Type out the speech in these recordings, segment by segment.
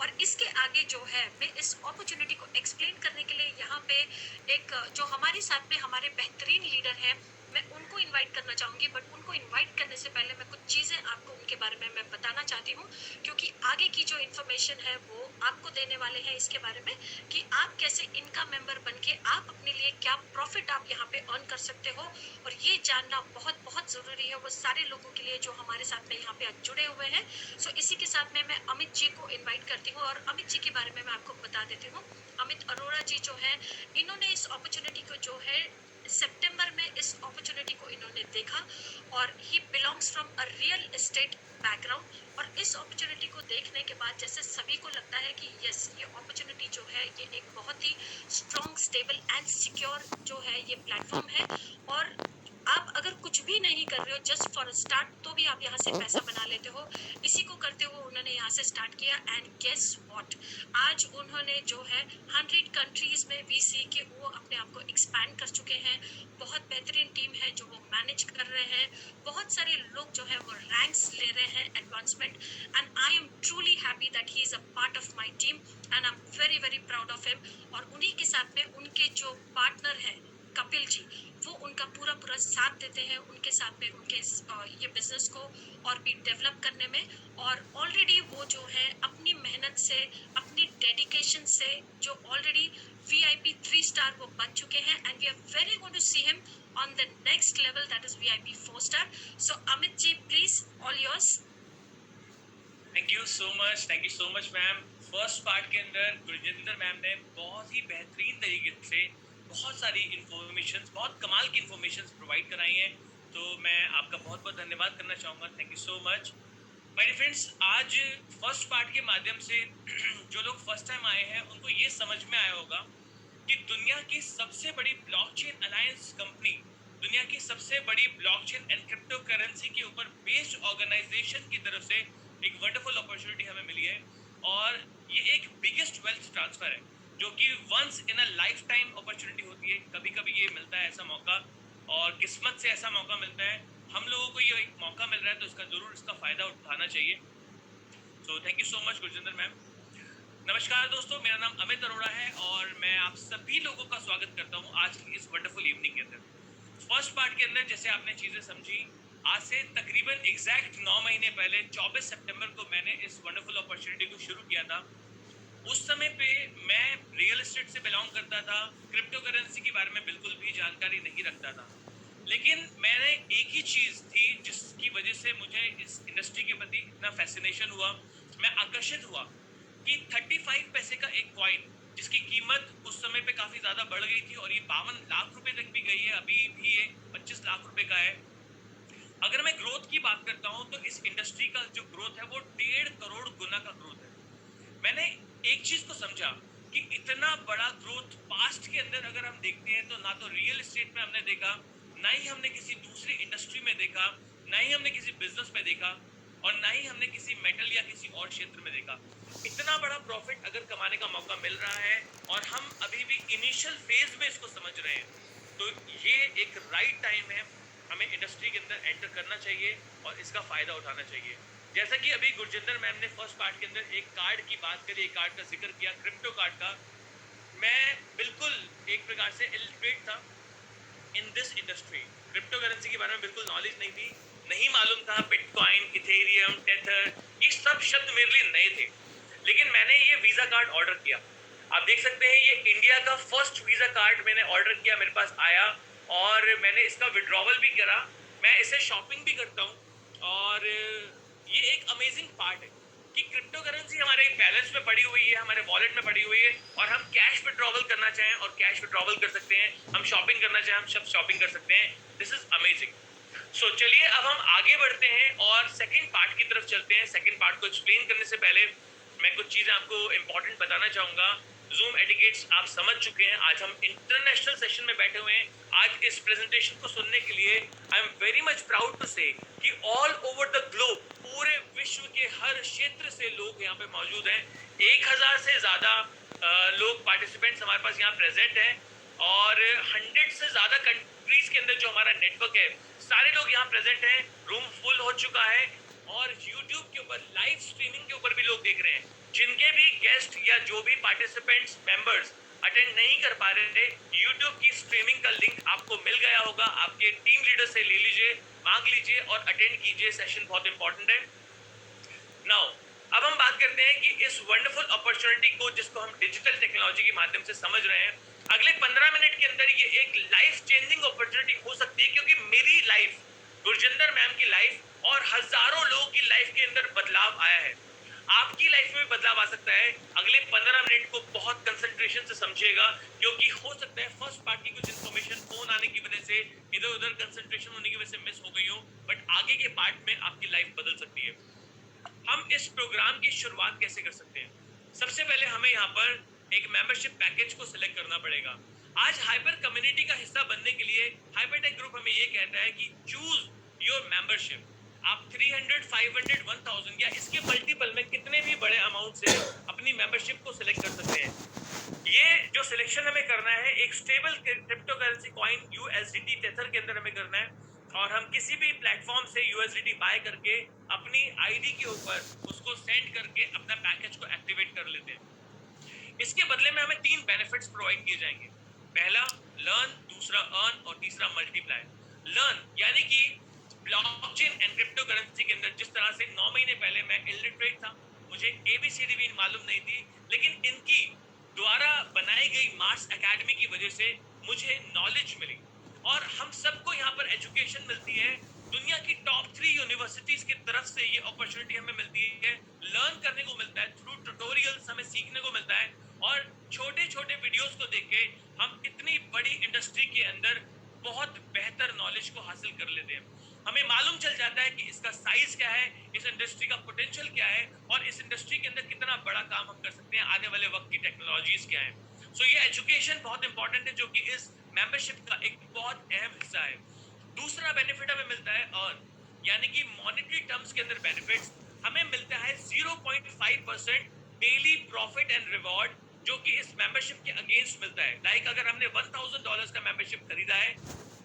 और इसके आगे जो है मैं इस अपॉर्चुनिटी को एक्सप्लेन करने के लिए यहाँ पे एक जो हमारे साथ में हमारे बेहतरीन लीडर हैं, मैं उनको इनवाइट करना चाहूंगी। बट उनको इनवाइट करने से पहले मैं कुछ चीज़ें आपको उनके बारे में मैं बताना चाहती हूँ, क्योंकि आगे की जो इन्फॉर्मेशन है वो आपको देने वाले हैं इसके बारे में कि आप कैसे इनका मेंबर बन के आप अपने लिए क्या प्रॉफिट आप यहाँ पे अर्न कर सकते हो। और ये जानना बहुत बहुत ज़रूरी है वो सारे लोगों के लिए जो हमारे साथ में यहाँ पे आज जुड़े हुए हैं। सो इसी के साथ में मैं अमित जी को इनवाइट करती हूँ और अमित जी के बारे में मैं आपको बता देती हूँ। अमित अरोड़ा जी जो है, इन्होंने इस अपॉर्चुनिटी को जो है सितंबर में इस अपॉर्चुनिटी को इन्होंने देखा और he belongs from a real estate background. और इस अपॉर्चुनिटी को देखने के बाद जैसे सभी को लगता है कि यस, ये अपॉर्चुनिटी जो है ये एक बहुत ही स्ट्रॉन्ग, स्टेबल एंड सिक्योर जो है ये प्लेटफॉर्म है। और आप अगर कुछ भी नहीं कर रहे हो जस्ट फॉर स्टार्ट, तो भी आप यहाँ से पैसा बना लेते हो। इसी को करते हुए उन्होंने यहाँ से स्टार्ट किया एंड गेस व्हाट, आज उन्होंने जो है 100 कंट्रीज में वीसी के वो अपने आप को एक्सपैंड कर चुके हैं। बहुत बेहतरीन टीम है जो वो मैनेज कर रहे हैं। बहुत सारे लोग जो है वो रैंक्स ले रहे हैं, advancement, and I am truly happy that he is a part of my team and I am very very proud of him. और उन्हीं के साथ में उनके जो पार्टनर है कपिल जी, वो उनका पूरा पूरा साथ देते हैं उनके साथ में उनके ये बिजनेस को और भी डेवलप करने में। और ऑलरेडी वो जो है अपनी मेहनत से, अपनी डेडिकेशन से जो ऑलरेडी VIP 3 स्टार वो बन चुके हैं and we are very going to see him on the next level, that is VIP 4 star. So Amit ji please, all yours. Thank you so much ma'am. First part के अंदर Gurjinder ma'am ने बहुत ही बेहतरीन तरीके से बहुत सारी इन्फॉर्मेशन, बहुत कमाल की इन्फॉर्मेशन प्रोवाइड कराई हैं, तो मैं आपका बहुत बहुत धन्यवाद करना चाहूँगा। Thank you so much my friends. आज फर्स्ट पार्ट के माध्यम से जो लोग फर्स्ट टाइम आए हैं उनको ये समझ में आया होगा कि दुनिया की सबसे बड़ी ब्लॉकचेन अलायंस कंपनी, दुनिया की सबसे बड़ी ब्लॉकचेन एंड क्रिप्टो करेंसी के ऊपर बेस्ड ऑर्गेनाइजेशन की तरफ से एक वंडरफुल अपॉर्चुनिटी हमें मिली है। और ये एक बिगेस्ट वेल्थ ट्रांसफर है जो कि once in a life time opportunity होती है। कभी कभी ये मिलता है ऐसा मौका, और किस्मत से ऐसा मौका मिलता है। हम लोगों को ये एक मौका मिल रहा है तो इसका जरूर इसका फायदा उठाना चाहिए। सो thank you so much Gurjinder ma'am. नमस्कार दोस्तों, मेरा नाम अमित अरोड़ा है और मैं आप सभी लोगों का स्वागत करता हूँ आज की इस वंडरफुल इवनिंग के अंदर। फर्स्ट पार्ट के अंदर जैसे आपने चीजें समझी, आज से तकरीबन एग्जैक्ट 9 महीने पहले 24 सितंबर को मैंने इस वंडरफुल अपॉर्चुनिटी को शुरू किया था। उस समय पे मैं रियल एस्टेट से बिलोंग करता था, क्रिप्टो करेंसी के बारे में बिल्कुल भी जानकारी नहीं रखता था, लेकिन मैंने एक ही चीज थी जिसकी वजह से मुझे इस इंडस्ट्री के प्रति इतना फैसिनेशन हुआ, मैं आकर्षित हुआ कि 35 पैसे का एक कॉइन जिसकी कीमत उस समय पे काफी ज्यादा बढ़ गई थी और ये 52 लाख रुपए तक भी गई है, अभी भी ये 25 लाख रुपए का है। अगर मैं ग्रोथ की बात करता हूं तो इस इंडस्ट्री का जो ग्रोथ है वो 1.5 करोड़ गुना का ग्रोथ है। मैंने एक चीज को समझा कि इतना बड़ा ग्रोथ पास्ट के अंदर अगर हम देखते हैं तो ना तो रियल एस्टेट में हमने देखा, ना ही हमने किसी दूसरी इंडस्ट्री में देखा, ना ही हमने किसी बिजनेस में देखा, और ना ही हमने किसी मेटल या किसी और क्षेत्र में देखा। इतना बड़ा प्रॉफिट अगर कमाने का मौका मिल रहा है और हम अभी भी इनिशियल फेज में इसको समझ रहे हैं, तो ये एक राइट टाइम है, हमें इंडस्ट्री के अंदर एंटर करना चाहिए और इसका फायदा उठाना चाहिए। जैसा कि अभी गुरजिंदर मैम ने फर्स्ट पार्ट के अंदर एक कार्ड की बात करी, एक कार्ड का जिक्र किया, क्रिप्टो कार्ड का। मैं बिल्कुल एक प्रकार से इलिटरेट था in this industry, crypto currency के बारे में बिल्कुल नॉलेज नहीं थी, नहीं मालूम था बिटकॉइन, इथेरियम, टेथर, ये सब शब्द मेरे लिए नए थे। लेकिन मैंने ये वीजा कार्ड ऑर्डर किया, आप देख सकते हैं ये इंडिया का फर्स्ट वीजा कार्ड मैंने ऑर्डर किया, मेरे पास आया और मैंने इसका विड्रॉवल भी करा। मैं इसे शॉपिंग भी करता हूँ और ये एक अमेजिंग पार्ट है कि क्रिप्टो करेंसी हमारे बैलेंस में पड़ी हुई है, हमारे वॉलेट में पड़ी हुई है, और हम कैश विड्रॉवल करना चाहें और कैश विड्रॉवल कर सकते हैं, हम शॉपिंग करना चाहें हम सब शॉपिंग कर सकते हैं। This is amazing. सो चलिए अब हम आगे बढ़ते हैं और सेकंड पार्ट की तरफ चलते हैं। सेकंड पार्ट को एक्सप्लेन करने से पहले मैं कुछ चीजें आपको इंपॉर्टेंट बताना चाहूंगा। जूम एटिकेट्स आप समझ चुके हैं, आज हम इंटरनेशनल सेशन में बैठे हुए हैं। आज इस प्रेजेंटेशन को सुनने के लिए I am very much proud to say कि ऑल ओवर द ग्लोब, पूरे विश्व के हर क्षेत्र से लोग यहाँ पे मौजूद हैं। 1000 से ज्यादा लोग पार्टिसिपेंट्स हमारे पास यहाँ प्रेजेंट हैं और 100 से ज्यादा कंट्रीज के अंदर जो हमारा नेटवर्क है, सारे लोग यहाँ प्रेजेंट हैं। रूम फुल हो चुका है और YouTube के ऊपर लाइव स्ट्रीमिंग के ऊपर भी लोग देख रहे हैं। जिनके भी गेस्ट या जो भी पार्टिसिपेंट्स मेंबर्स अटेंड नहीं कर पा रहे थे, YouTube की स्ट्रीमिंग का लिंक आपको मिल गया होगा। आपके टीम लीडर से ले लीजिए, मांग लीजिए और अटेंड कीजिए। सेशन बहुत इंपॉर्टेंट है। नाउ अब हम बात करते हैं कि इस वंडरफुल अपॉर्चुनिटी को, जिसको हम डिजिटल टेक्नोलॉजी के माध्यम से समझ रहे हैं, अगले 15 मिनट के अंदर ये एक लाइफ चेंजिंग अपॉर्चुनिटी हो सकती है। क्योंकि मेरी लाइफ, गुरजिंदर मैम की लाइफ और हजारों लोगों की लाइफ के अंदर बदलाव आया है। आपकी लाइफ में भी बदलाव आ सकता है। अगले 15 मिनट को बहुत कंसंट्रेशन से समझिएगा, क्योंकि हो सकता है फर्स्ट पार्ट की कुछ इन्फॉर्मेशन फोन आने की वजह से, इधर उधर कंसंट्रेशन होने की वजह से मिस हो गई हो, बट आगे के पार्ट में आपकी लाइफ बदल सकती है। हम इस प्रोग्राम की शुरुआत कैसे कर सकते हैं? सबसे पहले हमें यहाँ पर एक मेंबरशिप पैकेज को सिलेक्ट करना पड़ेगा। आज हाइपर कम्युनिटी का हिस्सा बनने के लिए हाइपरटेक ग्रुप हमें ये कहता है कि चूज योर मेंबरशिप। आप 300, 500, 1000 या इसके मल्टीपल में कितने भी बड़े अमाउंट से अपनी मेंबरशिप को सिलेक्ट कर सकते हैं। ये जो सिलेक्शन हमें करना है एक stable crypto currency coin USDT tether के अंदर हमें करना है, और हम किसी भी प्लेटफॉर्म से USDT बाय करके अपनी आईडी के ऊपर उसको सेंड करके अपना पैकेज को एक्टिवेट कर लेते हैं। इसके बदले में हमें 3 बेनिफिट्स प्रोवाइड किए जाएंगे। पहला लर्न, दूसरा अर्न और तीसरा मल्टीप्लाई। लर्न यानी कि ब्लॉकचेन एंड क्रिप्टो करेंसी के अंदर जिस तरह से 9 महीने पहले मैं इलिटरेट था, मुझे ABCD भी मालूम नहीं थी, लेकिन इनकी द्वारा बनाई गई मार्स एकेडमी की वजह से मुझे नॉलेज मिली, और हम सबको यहाँ पर एजुकेशन मिलती है। दुनिया की टॉप 3 यूनिवर्सिटीज की तरफ से ये अपॉर्चुनिटी हमें मिलती है। लर्न करने को मिलता है, थ्रू ट्यूटोरियल्स हमें सीखने को मिलता है, और छोटे छोटे वीडियोस को देख के हम इतनी बड़ी इंडस्ट्री के अंदर बहुत बेहतर नॉलेज को हासिल कर लेते हैं। हमें मालूम चल जाता है कि इसका साइज क्या है, इस इंडस्ट्री का पोटेंशियल क्या है, और इस इंडस्ट्री के अंदर कितना बड़ा काम हम कर सकते हैं, आने वाले वक्त की टेक्नोलॉजीज क्या है। सो ये एजुकेशन बहुत इंपॉर्टेंट है, जो कि इस मेंबरशिप का एक बहुत अहम हिस्सा है। दूसरा बेनिफिट हमें मिलता है अर्न, यानी कि मॉनेटरी टर्म्स के अंदर बेनिफिट्स हमें मिलता है 0.5% डेली प्रॉफिट एंड रिवॉर्ड, जो कि इस मेंबरशिप के अगेंस्ट मिलता है। लाइक अगर हमने $1000 का मेंबरशिप खरीदा है,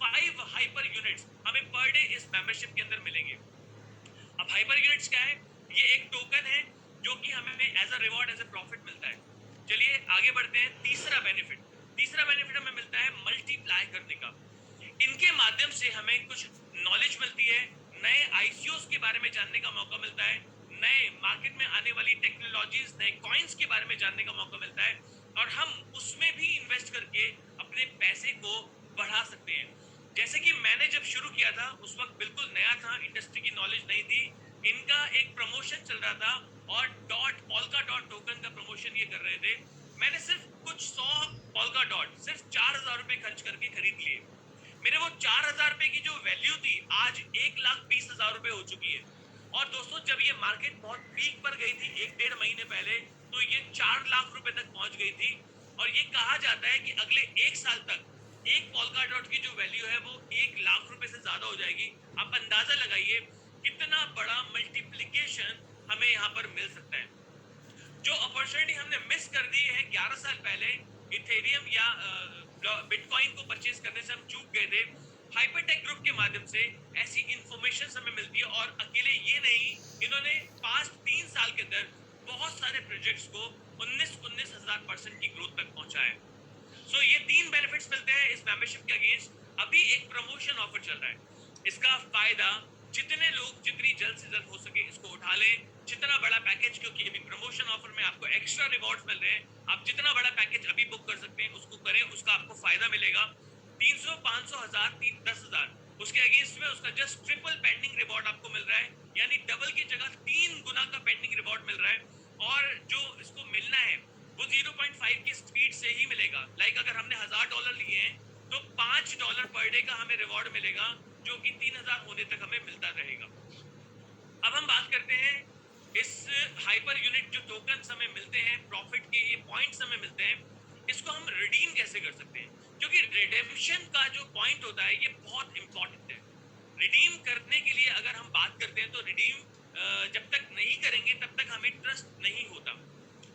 5 हाइपर यूनिट्स हमें पर डे इस मेंबरशिप के अंदर मिलेंगे। अब हाइपर यूनिट्स क्या है? ये एक टोकन है जो कि हमें as a reward, as a profit मिलता है। चलिए आगे बढ़ते हैं। तीसरा बेनिफिट हमें मिलता है मल्टीप्लाई करने का। इनके माध्यम से हमें कुछ नॉलेज मिलती है, नए ICOs के बारे में जानने का मौका मिलता है, नए मार्केट में आने वाली टेक्नोलॉजीज, नए कॉइन्स के बारे में जानने का मौका मिलता है, और हम उसमें भी इन्वेस्ट करके अपने पैसे को बढ़ा सकते हैं। जैसे कि मैंने जब शुरू किया था उस वक्त बिल्कुल नया था, इंडस्ट्री की नॉलेज नहीं थी। इनका एक प्रमोशन चल रहा था और पोल्का डॉट टोकन का प्रमोशन ये कर रहे थे। मैंने सिर्फ कुछ 100 पोल्का डॉट सिर्फ 4000 रुपए खर्च करके खरीद लिए। मेरे वो 4000 रुपए की जो वैल्यू थी आज 1,20,000 रुपए हो चुकी है। और दोस्तों जब ये मार्केट बहुत पीक पर गई थी 1-1.5 महीने पहले, तो ये 4 लाख रुपए तक पहुंच गई थी। और ये कहा जाता है कि अगले 1 साल तक एक पोल्का डॉट की जो वैल्यू है वो 1 लाख रुपए से ज्यादा हो जाएगी। आप अंदाजा लगाइए कितना बड़ा मल्टीप्लिकेशन हमें यहाँ पर मिल सकता है। जो अपॉर्चुनिटी हमने मिस कर दी है 11 साल पहले इथेरियम या बिटकॉइन को परचेज करने से हम चूक गए थे, हाइपरटेक ग्रुप के माध्यम से ऐसी इंफॉर्मेशन हमें मिलती है। और अकेले ये नहीं, इन्होंने पास्ट 3 साल के अंदर बहुत सारे प्रोजेक्ट्स को 19,000% की ग्रोथ तक पहुंचाया है। सो ये 3 बेनिफिट्स मिलते हैं इस मेंबरशिप के अगेंस्ट। अभी एक प्रमोशन ऑफर चल रहा है, इसका फायदा जितने लोग जितनी जल्द से जल्द हो सके इसको उठा लें। जितना बड़ा पैकेज, क्योंकि अभी प्रमोशन ऑफर में आपको एक्स्ट्रा रिवॉर्ड्स मिल रहे हैं, आप जितना बड़ा पैकेज अभी बुक कर सकते हैं उसको करें, उसका आपको फायदा मिलेगा। 300, 500, 1000, 10,000 उसके अगेंस्ट में उसका जस्ट ट्रिपल पेंडिंग रिवॉर्ड आपको मिल रहा है, यानी डबल की जगह 3 गुना का पेंडिंग रिवॉर्ड मिल रहा है। और जो इसको मिलना है वो 0.5 की स्पीड से ही मिलेगा। लाइक अगर हमने $1000 लिए हैं तो $5 पर डे का हमें रिवॉर्ड मिलेगा, जो कि 3000 होने तक हमें मिलता रहेगा। अब हम बात करते हैं इस हाइपर यूनिट जो टोकन्स हमें मिलते हैं, प्रॉफिट के ये पॉइंट्स हमें मिलते हैं, इसको हम रिडीम कैसे कर सकते हैं? क्योंकि रिडेम्पशन का जो पॉइंट होता है ये बहुत इंपॉर्टेंट है। रिडीम करने के लिए अगर हम बात करते हैं तो रिडीम जब तक नहीं करेंगे तब तक हमें ट्रस्ट नहीं होता।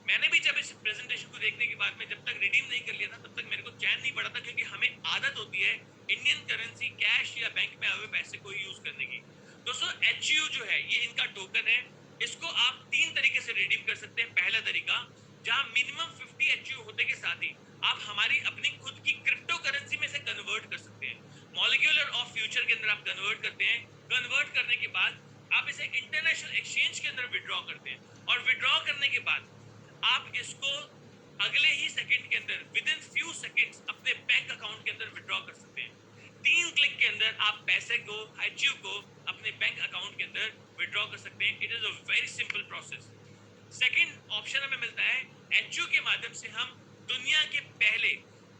मैंने भी जब इस प्रेजेंटेशन को देखने के बाद में जब तक रिडीम नहीं कर लिया था तब तक मेरे को चैन नहीं पड़ा था, क्योंकि हमें आदत होती है इंडियन करेंसी, कैश या बैंक में आए हुए पैसे को यूज करने की। दोस्तों HU जो है ये इनका टोकन है, इसको आप 3 तरीके से रिडीम कर सकते हैं। पहला तरीका, जहां मिनिमम 50 HU होने के साथ ही आप हमारी अपनी खुद की क्रिप्टो करेंसी में से कन्वर्ट कर सकते हैं। मॉलिक्यूलर ऑफ फ्यूचर के अंदर आप कन्वर्ट करते हैं। कन्वर्ट करने के बाद आप इसे इंटरनेशनल एक्सचेंज के अंदर विड्रॉ करते हैं, और विड्रॉ करने के बाद आप इसको अगले ही सेकंड के अंदर विद इन फ्यू सेकंड्स अपने बैंक अकाउंट के अंदर विड्रॉ कर सकते हैं। 3 क्लिक के अंदर आप पैसे को, HU को अपने बैंक अकाउंट के अंदर विड्रॉ कर सकते हैं। It is a very simple process. Second option हमें मिलता है, HU के माध्यम से हम दुनिया के पहले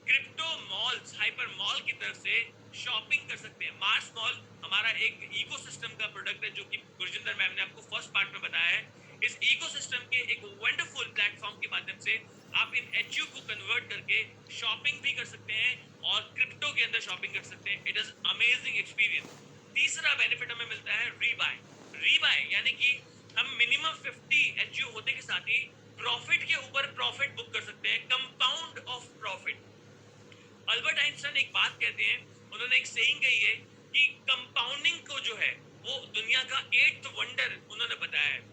क्रिप्टो मॉल्स, हाइपर मॉल की तरफ से शॉपिंग कर सकते हैं। मार्स मॉल हमारा एक इकोसिस्टम का प्रोडक्ट है, जो कि गुरजिंदर मैम ने आपको फर्स्ट पार्ट में बताया है। इस इकोसिस्टम के एक वंडरफुल प्लेटफॉर्म के माध्यम से आप इन HU को कन्वर्ट करके शॉपिंग भी कर सकते हैं और क्रिप्टो के अंदर शॉपिंग कर सकते हैं। It is amazing experience. तीसरा बेनिफिट हमें मिलता है रीबाय। रीबाय यानी कि हम मिनिमम 50 HU होने के साथ ही प्रॉफिट के ऊपर प्रॉफिट बुक कर सकते हैं, compound of profit. Albert Einstein एक बात कहते हैं, उन्होंने एक सेइंग कही है कि कंपाउंडिंग को जो है वो दुनिया का 8th वंडर उन्होंने बताया है।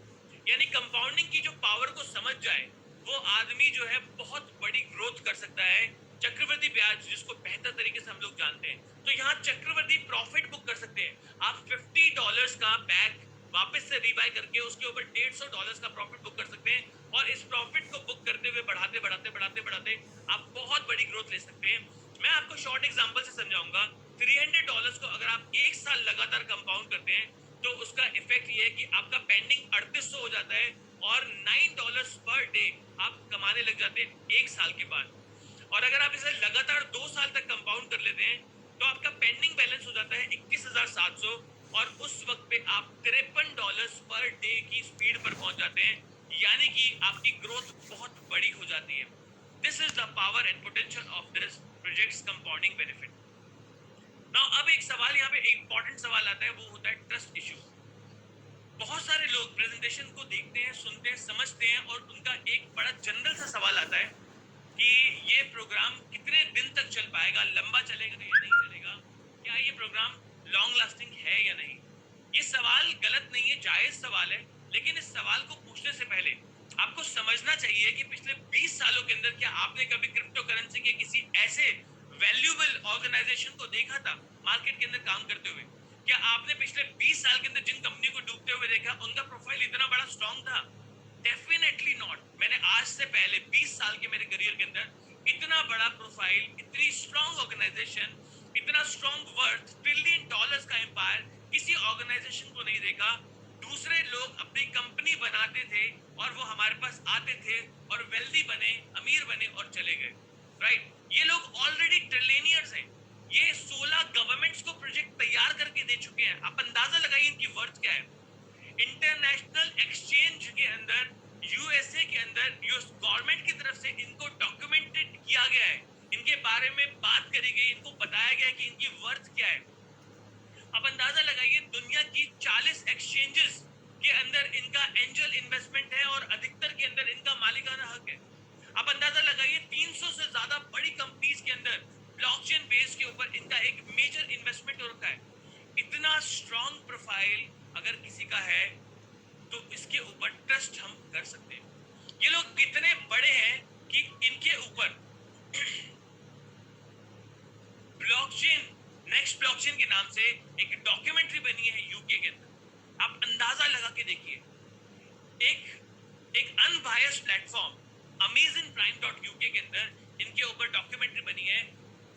यानी कंपाउंडिंग की जो पावर को समझ जाए वो आदमी जो है बहुत बड़ी ग्रोथ कर सकता है। चक्रवृद्धि ब्याज, जिसको बेहतर तरीके से हम लोग जानते हैं, तो यहाँ चक्रवृद्धि प्रॉफिट बुक कर सकते हैं। आप $50 का बैग वापस से रीबाय करके उसके ऊपर $150 का प्रॉफिट बुक कर सकते हैं, और इस प्रॉफिट को बुक करते हुए बढ़ाते बढ़ाते बढ़ाते बढ़ाते आप बहुत बड़ी ग्रोथ ले सकते हैं। मैं आपको शॉर्ट एग्जांपल से समझाऊंगा। $300 को अगर आप एक साल लगातार कंपाउंड करते हैं तो उसका इफेक्ट ये है कि आपका पेंडिंग 3800 हो जाता है, और $9 पर डे आप कमाने लग जाते हैं एक साल के बाद। और अगर आप इसे लगातार 2 साल तक कंपाउंड कर लेते हैं तो आपका पेंडिंग बैलेंस हो जाता है 21,700, और उस वक्त पे आप $53 पर डे की स्पीड पर पहुंच जाते हैं। यानी कि आपकी ग्रोथ बहुत बड़ी हो जाती है। This is the power and potential of this projects compounding benefit. Now अब एक सवाल यहाँ पे इंपॉर्टेंट सवाल आता है, वो होता है ट्रस्ट इश्यू। बहुत सारे लोग प्रेजेंटेशन को देखते हैं, सुनते हैं, समझते हैं, और उनका एक बड़ा जनरल सा सवाल आता है कि ये प्रोग्राम कितने दिन तक चल पाएगा, लंबा चलेगा या नहीं चलेगा, क्या ये प्रोग्राम लॉन्ग लास्टिंग है या नहीं। ये सवाल गलत नहीं है, जायज सवाल है, लेकिन इस सवाल को पूछने से पहले आपको समझना चाहिए कि पिछले 20 सालों के अंदर क्या आपने कभी क्रिप्टो करेंसी के किसी ऐसे वैल्यूएबल ऑर्गेनाइजेशन को देखा था मार्केट के अंदर काम करते हुए। क्या आपने पिछले 20 साल के अंदर जिन कंपनी को डूबते हुए देखा, उनका प्रोफाइल इतना बड़ा स्ट्रांग था? Definitely not. मैंने आज से पहले 20 साल के मेरे करियर के अंदर इतना बड़ा प्रोफाइल, इतनी स्ट्रांग ऑर्गेनाइजेशन, इतना स्ट्रांग वर्थ, $1 ट्रिलियन का एम्पायर किसी ऑर्गेनाइजेशन को नहीं देखा। दूसरे लोग अपनी कंपनी बनाते थे और वो हमारे पास आते थे और वेल्दी बने, अमीर बने और चले गए। राइट? ये लोग ऑलरेडी ट्रिलियनियर्स हैं। ये 16 गवर्नमेंट्स को प्रोजेक्ट तैयार करके दे चुके हैं। आप अंदाजा लगाइए इनकी वर्थ क्या है। इंटरनेशनल एक्सचेंज के अंदर, यूएसए के अंदर, यूएस गवर्नमेंट की तरफ से इनको डॉक्यूमेंटेड किया गया है, इनके बारे में बात करी गई, इनको बताया गया कि इनकी वर्थ क्या है। अब अंदाजा लगाइए, दुनिया की 40 एक्सचेंजेस के अंदर इनका एंजल इन्वेस्टमेंट है और अधिकतर के अंदर इनका मालिकाना हक है। अब अंदाजा लगाइए, 300 से ज्यादा बड़ी कंपनीज के अंदर ब्लॉकचेन बेस के ऊपर इनका एक मेजर इन्वेस्टमेंट हो रखा है। इतना स्ट्रॉन्ग प्रोफाइल अगर किसी का है तो इसके ऊपर ट्रस्ट हम कर सकते हैं। ये लोग कितने बड़े हैं कि इनके ऊपर ब्लॉकचेन, नेक्स्ट ब्लॉकचेन के नाम से एक डॉक्यूमेंट्री बनी है यूके के अंदर। आप अंदाजा लगा के देखिए, एक अनबायस्ड प्लेटफॉर्म amazonprime.uk के अंदर इनके ऊपर डॉक्यूमेंट्री बनी है।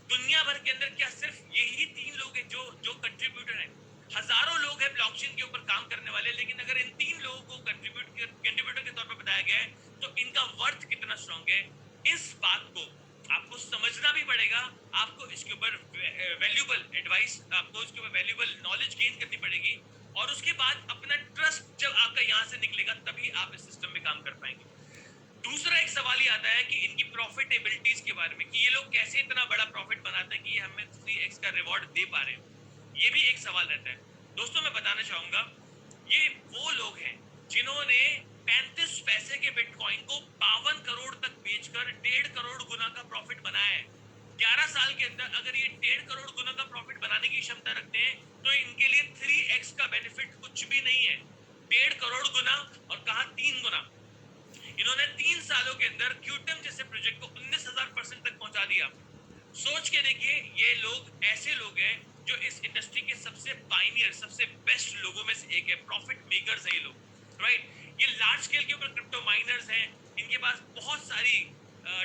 दुनिया भर के अंदर क्या सिर्फ यही 3 लोग हैं जो कंट्रीब्यूटर हैं? हजारों लोग हैं ब्लॉकचेन के ऊपर काम करने वाले, लेकिन अगर इन 3 लोगों को कंट्रीब्यूटर के तौर पर बताया गया है तो इनका वर्थ कितना स्ट्रांग है। इस बात को आपको समझना भी पड़ेगा, आपको इसके ऊपर वैल्यूएबल एडवाइस, आपको इसके ऊपर वैल्यूएबल नॉलेज गेन करनी पड़ेगी, और उसके बाद अपना ट्रस्ट जब आपका यहाँ से निकलेगा तभी आप इस सिस्टम में काम कर पाएंगे। दूसरा एक सवाल ये आता है कि इनकी प्रॉफिटेबिलिटीज के बारे में, कि ये लोग कैसे इतना बड़ा प्रॉफिट बनाते हैं कि हमें 3x का रिवॉर्ड दे पा रहे हैं। ये भी एक सवाल रहता है। दोस्तों मैं बताना चाहूंगा, ये वो लोग हैं जिन्होंने 35 पैसे के बिटकॉइन को 52 करोड़ तक बेचकर 1.5 करोड़ गुना का प्रॉफिट बनाया है। 11 साल के अंदर अगर ये 1.5 करोड़ गुना का प्रॉफिट बनाने की क्षमता रखते हैं तो इनके लिए 3x इसका बेनिफिट कुछ भी नहीं है, 1.5 करोड़ गुना और कहा 3 गुना। इन्होंने 3 सालों के अंदर क्यूटम जैसे प्रोजेक्ट को 19,000% तक पहुंचा दिया। सोच के देखिए, ये लोग ऐसे लोग हैं जो इस इंडस्ट्री के सबसे पायनियर, सबसे बेस्ट लोगों में से एक है, प्रॉफिट मेकर्स हैं ये लोग, राइट। ये लार्ज स्केल के ऊपर क्रिप्टो माइनर्स हैं, इनके पास बहुत सारी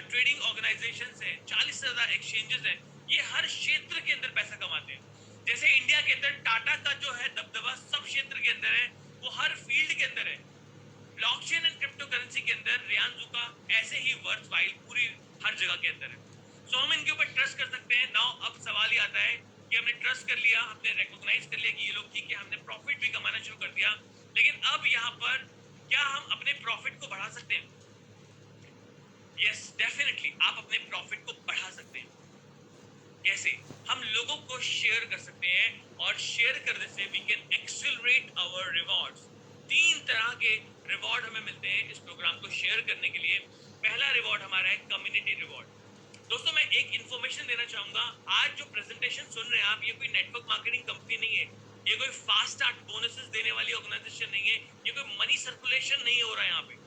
ट्रेडिंग ऑर्गेनाइजेशंस हैं, 40 से ज्यादा एक्सचेंजेस हैं, ये हर क्षेत्र के अंदर पैसा कमाते हैं। जैसे इंडिया के अंदर टाटा का जो है दबदबा सब क्षेत्र के अंदर है, वो हर फील्ड के अंदर है। ब्लॉकचेन एंड क्रिप्टो करेंसी के अंदर रियांजू का ऐसे ही वर्थ वाइल पूरी हर जगह के अंदर है। सो हम इनके ऊपर ट्रस्ट कर सकते हैं। नाउ अब सवाल ये आता है कि हमने ट्रस्ट कर लिया, हमने रिकॉग्नाइज कर लिया कि ये लोग ठीक है, हमने प्रॉफिट भी कमाना शुरू कर दिया, लेकिन अब यहाँ पर क्या हम अपने प्रॉफिट को बढ़ा सकते हैं? यस, डेफिनेटली आप अपने प्रॉफिट को बढ़ा सकते हैं। कैसे? हम लोगों को शेयर कर सकते हैं, और शेयर करने से we can accelerate our rewards. 3 तरह के रिवॉर्ड हमें मिलते हैं इस प्रोग्राम को शेयर करने के लिए। पहला रिवॉर्ड हमारा है कम्युनिटी रिवॉर्ड। दोस्तों, मैं एक इंफॉर्मेशन देना चाहूंगा, आज जो प्रेजेंटेशन सुन रहे हैं आप, ये कोई नेटवर्क मार्केटिंग कंपनी नहीं है, ये कोई फास्ट स्टार्ट बोनसेस देने वाली ऑर्गेनाइजेशन नहीं है, ये कोई मनी सर्कुलेशन नहीं हो रहा है यहाँ पे।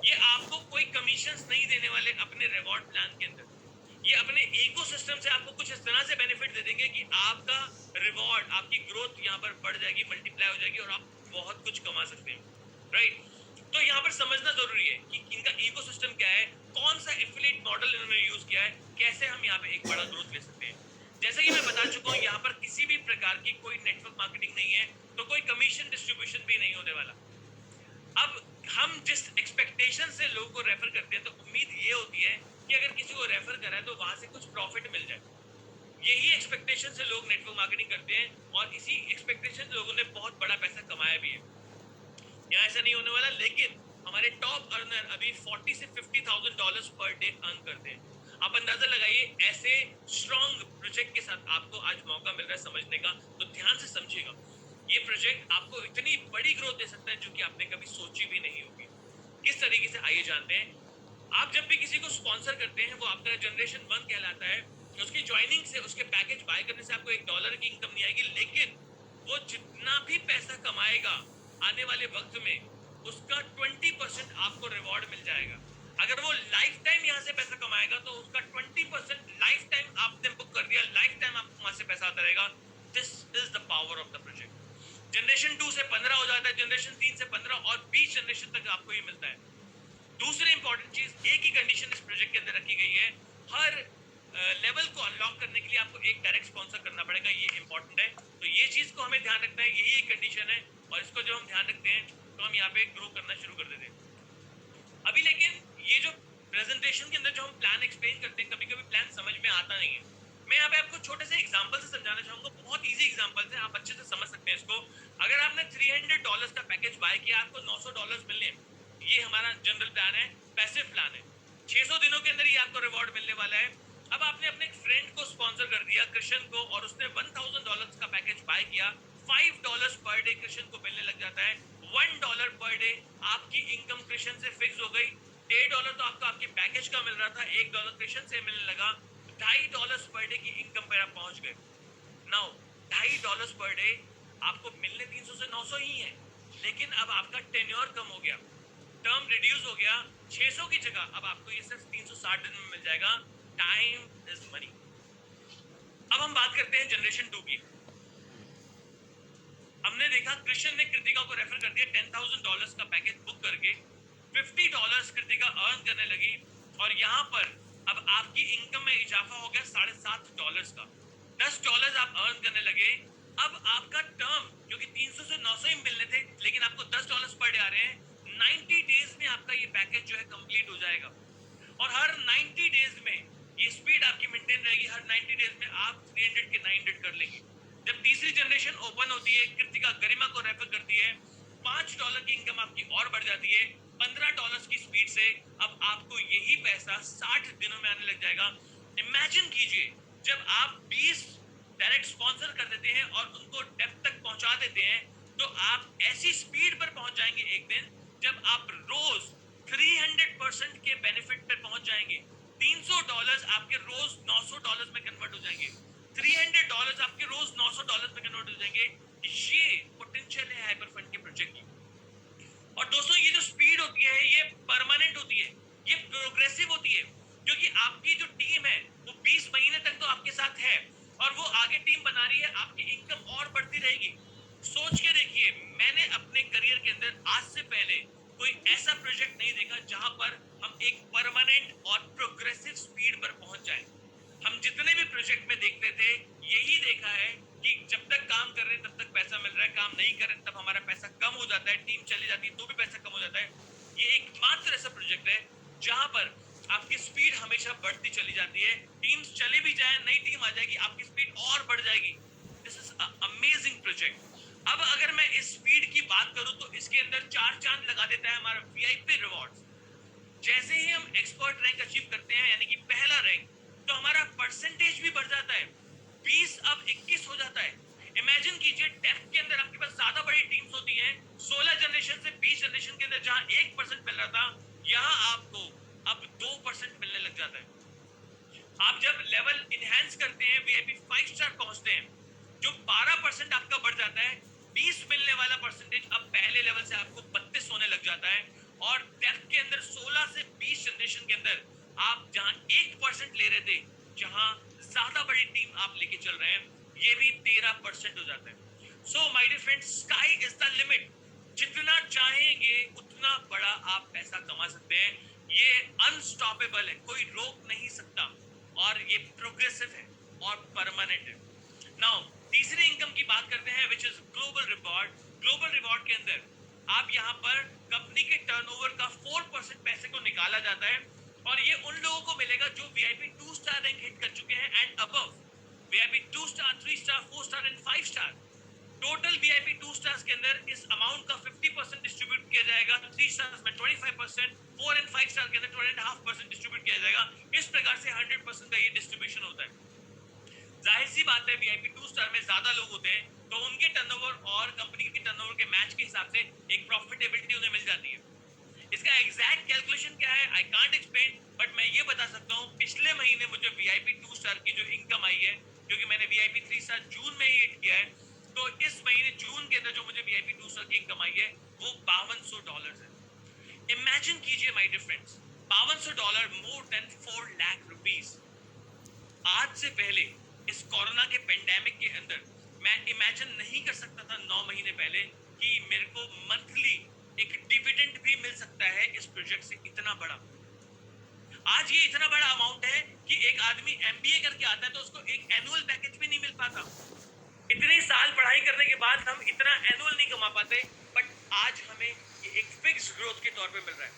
ये आपको कोई कमीशंस नहीं देने वाले अपने रिवॉर्ड प्लान के अंदर। ये अपने इकोसिस्टम से आपको कुछ इस तरह से बेनिफिट दे देंगे कि आपका रिवॉर्ड, आपकी ग्रोथ यहाँ पर बढ़ जाएगी, मल्टीप्लाई हो जाएगी, और आप बहुत कुछ कमा सकते हैं, राइट। तो यहाँ पर समझना जरूरी है कि इनका इकोसिस्टम क्या है, कौन सा एफिलिएट मॉडल इन्होंने यूज किया है, कैसे हम यहाँ पे एक बड़ा ग्रोथ ले सकते हैं। जैसे कि मैं बता चुका हूँ, यहाँ पर किसी भी प्रकार की कोई नेटवर्क मार्केटिंग नहीं है, तो कोई कमीशन डिस्ट्रीब्यूशन भी नहीं होने वाला। अब हम जिस एक्सपेक्टेशन से लोगों को रेफर करते हैं, तो उम्मीद ये होती है कि अगर किसी को रेफर करा है तो वहां से कुछ प्रॉफिट मिल जाए। यही एक्सपेक्टेशन से लोग नेटवर्क मार्केटिंग करते हैं, और इसी एक्सपेक्टेशन से लोगों ने बहुत बड़ा पैसा कमाया भी है। यहाँ ऐसा नहीं होने वाला, लेकिन हमारे टॉप अर्नर अभी 40 से $50,000 पर डे अर्न करते हैं। आप अंदाजा लगाइए, ऐसे स्ट्रॉन्ग प्रोजेक्ट के साथ आपको आज मौका मिल रहा है समझने का, तो ध्यान से समझिएगा। ये प्रोजेक्ट आपको इतनी बड़ी ग्रोथ दे सकता है जो कि आपने कभी सोची भी नहीं होगी। किस तरीके से, आइए जानते हैं। आप जब भी किसी को स्पॉन्सर करते हैं, वो आपका जनरेशन 1 कहलाता है। उसकी ज्वाइनिंग से, उसके पैकेज बाय करने से आपको $1 की इनकम नहीं आएगी, लेकिन वो जितना भी पैसा कमाएगा आने वाले वक्त में, उसका 20% आपको रिवॉर्ड मिल जाएगा। अगर वो लाइफ टाइम यहाँ से पैसा कमाएगा, तो उसका 20% लाइफ टाइम आपने बुक कर दिया, लाइफ टाइम आपको वहां से पैसा आता रहेगा। This is the power of the project. Generation 2 से 15 हो जाता है, जनरेशन 3 से 15 और 20 जनरेशन तक आपको ये मिलता है। दूसरी इंपॉर्टेंट चीज, एक ही कंडीशन इस प्रोजेक्ट के अंदर रखी गई है, हर लेवल को अनलॉक करने के लिए आपको एक डायरेक्ट स्पॉन्सर करना पड़ेगा, ये इंपॉर्टेंट है। तो ये चीज को हमें ध्यान रखना है, यही एक कंडीशन है, और इसको जो हम ध्यान रखते हैं तो हम यहाँ पे ग्रो करना शुरू कर देते हैं। अभी लेकिन ये जो प्रेजेंटेशन के अंदर जो हम प्लान एक्सप्लेन करते हैं, कभी कभी प्लान समझ में आता नहीं है। मैं यहाँ पे आपको छोटे से एग्जांपल से समझाना चाहूंगा, बहुत इजी एग्जांपल है, आप अच्छे से समझ सकते हैं इसको। अगर आपने $300 का पैकेज बाय किया, आपको $900 मिलने, ये हमारा जनरल प्लान है, पैसिव प्लान है। 600 दिनों के अंदर ये आपको रिवॉर्ड मिलने वाला है। अब आपने अपने एक फ्रेंड को स्पॉन्सर कर दिया, कृष्ण को, और उसने $1,000 का पैकेज बाय किया, $5 पर डे कृष्ण को मिलने लग जाता है। $1 पर डे आपकी इनकम कृष्ण से फिक्स हो गई। $1.5 तो आपको आपके पैकेज का मिल रहा था, $1 कृष्ण से मिलने लगा, $2.5 पर डे की इनकम पर आप पहुंच गए। नाउ $2.5 पर डे आपको मिलने 300 से 900 ही है, लेकिन अब आपका टेन्योर कम हो गया, टर्म रिड्यूस हो गया, 600 की जगह अब आपको ये सिर्फ 360 दिन में मिल जाएगा। Time is money. अब हम बात करते हैं जनरेशन 2 की। हमने देखा कृष्ण ने कृतिका को रेफर कर दिया, $10,000 का पैकेज बुक करके $50 कृतिका अर्न करने लगी, और यहाँ पर अब आपकी इनकम में इजाफा हो गया $7.5 का, $10 आप अर्न करने लगे। अब आपका टर्म, क्योंकि 300 से 900 ही मिलने थे, लेकिन आपको $10 पर डे आ रहे हैं, 90 डेज में आपका ये पैकेज जो है कंप्लीट हो जाएगा। और हर 90 डेज में ये स्पीड आपकी मेंटेन रहेगी, हर 90 डेज में आप 300 के 900 कर लेंगे। जब तीसरी जनरेशन ओपन होती है, कृतिका गरिमा को रेफर करती है, $5 की इनकम आपकी और बढ़ जाती है, $15 की स्पीड से अब आपको यही पैसा 60 दिनों में आने लग जाएगा। इमेजिन कीजिए, जब आप 20 डायरेक्ट स्पॉन्सर कर देते हैं और उनको डेप्थ तक पहुंचा देते हैं, तो आप ऐसी स्पीड पर पहुंच जाएंगे एक दिन, जब आप रोज 300% के बेनिफिट पे पहुंच जाएंगे। $300 आपके रोज $900 में कन्वर्ट हो जाएंगे, $300 आपके रोज $900 में कन्वर्ट हो जाएंगे। ये पोटेंशियल बना रही है, आपकी इनकम और बढ़ती रहेगी। सोच के देखिए, मैंने अपने करियर के अंदर आज से पहले कोई ऐसा प्रोजेक्ट नहीं देखा जहां पर हम एक परमानेंट और प्रोग्रेसिव स्पीड पर पहुंच जाएं। हम जितने भी प्रोजेक्ट में देखते थे, यही देखा है कि जब तक काम कर रहे हैं तब तक पैसा मिल रहा है, काम नहीं कर रहे तब हमारा पैसा कम हो जाता है, टीम चली जाती है तो भी पैसा कम हो जाता है। ये एकमात्र ऐसा प्रोजेक्ट है जहां पर आपकी स्पीड हमेशा बढ़ती चली जाती है। टीम्स चली भी जाए, नई टीम आ जाएगी, आपकी स्पीड और बढ़ जाएगी। This is amazing project. अब अगर मैं इस स्पीड की बात करूं तो इसके अंदर 4 चांद लगा देता है हमारा वीआईपी रिवॉर्ड्स। जैसे ही हम एक्सपर्ट रैंक अचीव करते हैं, यानी कि पहला रैंक, तो हमारा परसेंटेज भी बढ़ जाता है, 20 अब 21 हो जाता है। इमेजिन कीजिए, टेक के अंदर आपके पास ज्यादा बड़ी टीम्स होती हैं, 16 जनरेशन से 20 जनरेशन के अंदर जहां 1% मिल रहा था, यहां आपको अब 2% मिलने लग जाता है। आप जब लेवल इनहेंस करते हैं, वीआईपी 5 स्टार पहुंचते हैं, जो 12% आपका बढ़ जाता है, 20 मिलने वाला परसेंटेज अब पहले लेवल से आपको 32 होने लग जाता है। और टेक के अंदर 16 से 20 जनरेशन के अंदर आप जहां 1% ले रहे थे, जहां ज्यादा बड़ी टीम आप लेके चल रहे हैं, ये भी 13% हो जाता है। So my dear friends, sky is the limit. जितना चाहेंगे उतना बड़ा आप पैसा कमा सकते हैं। ये अनस्टॉपेबल है, कोई रोक नहीं सकता, और ये प्रोग्रेसिव है और परमानेंट है। नाउ तीसरे इनकम की बात करते हैं, which is global reward. Global reward के अंदर आप यहाँ पर कंपनी के टर्नओवर का 4% पैसे को निकाला जाता है, और ये उन लोगों को मिलेगा जो वीआईपी 2 स्टार रैंक हिट कर चुके हैं and above. VIP 2 star, 3 star, 4 star and 5 star. Total VIP 2 stars के अंदर इस अमाउंट का 50% डिस्ट्रीब्यूट किया जाएगा, 3 स्टार्स में 25%, 4 एंड 5 स्टार के अंदर 12.5% डिस्ट्रीब्यूट किया जाएगा। इस प्रकार से 100% का ये डिस्ट्रीब्यूशन होता है। जाहिर सी बात है, वीआईपी 2 स्टार में ज्यादा लोग होते हैं तो उनके टर्नओवर और कंपनी के टर्नओवर के मैच के हिसाब से एक प्रॉफिटेबिलिटी उन्हें मिल जाती है। इसका एग्जैक्ट कैलकुलेशन क्या है, आई कांट एक्सप्लेन, बट मैं ये बता सकता हूँ, पिछले महीने मुझे वीआईपी 2 स्टार की जो इनकम आई है, क्योंकि मैंने वीआईपी 3 स्टार जून में ही हिट किया है, तो इस महीने जून के अंदर जो मुझे वीआईपी 2 स्टार की इनकम आई है वो $5200 है। इमेजिन कीजिए my dear friends, $5200, more than 4 lakh rupees. आज से पहले इस कोरोना के पेंडेमिक के अंदर मैं इमेजिन नहीं कर सकता था 9 महीने पहले कि मेरे को मंथली एक डिविडेंड भी मिल सकता है इस प्रोजेक्ट से, इतना बड़ा। आज ये इतना बड़ा अमाउंट है कि एक आदमी एमबीए करके आता है तो उसको एक एनुअल पैकेज भी नहीं मिल पाता। इतने साल पढ़ाई करने के बाद हम इतना एनुअल नहीं कमा पाते, बट आज हमें ये एक फिक्स ग्रोथ के तौर पे मिल रहा है।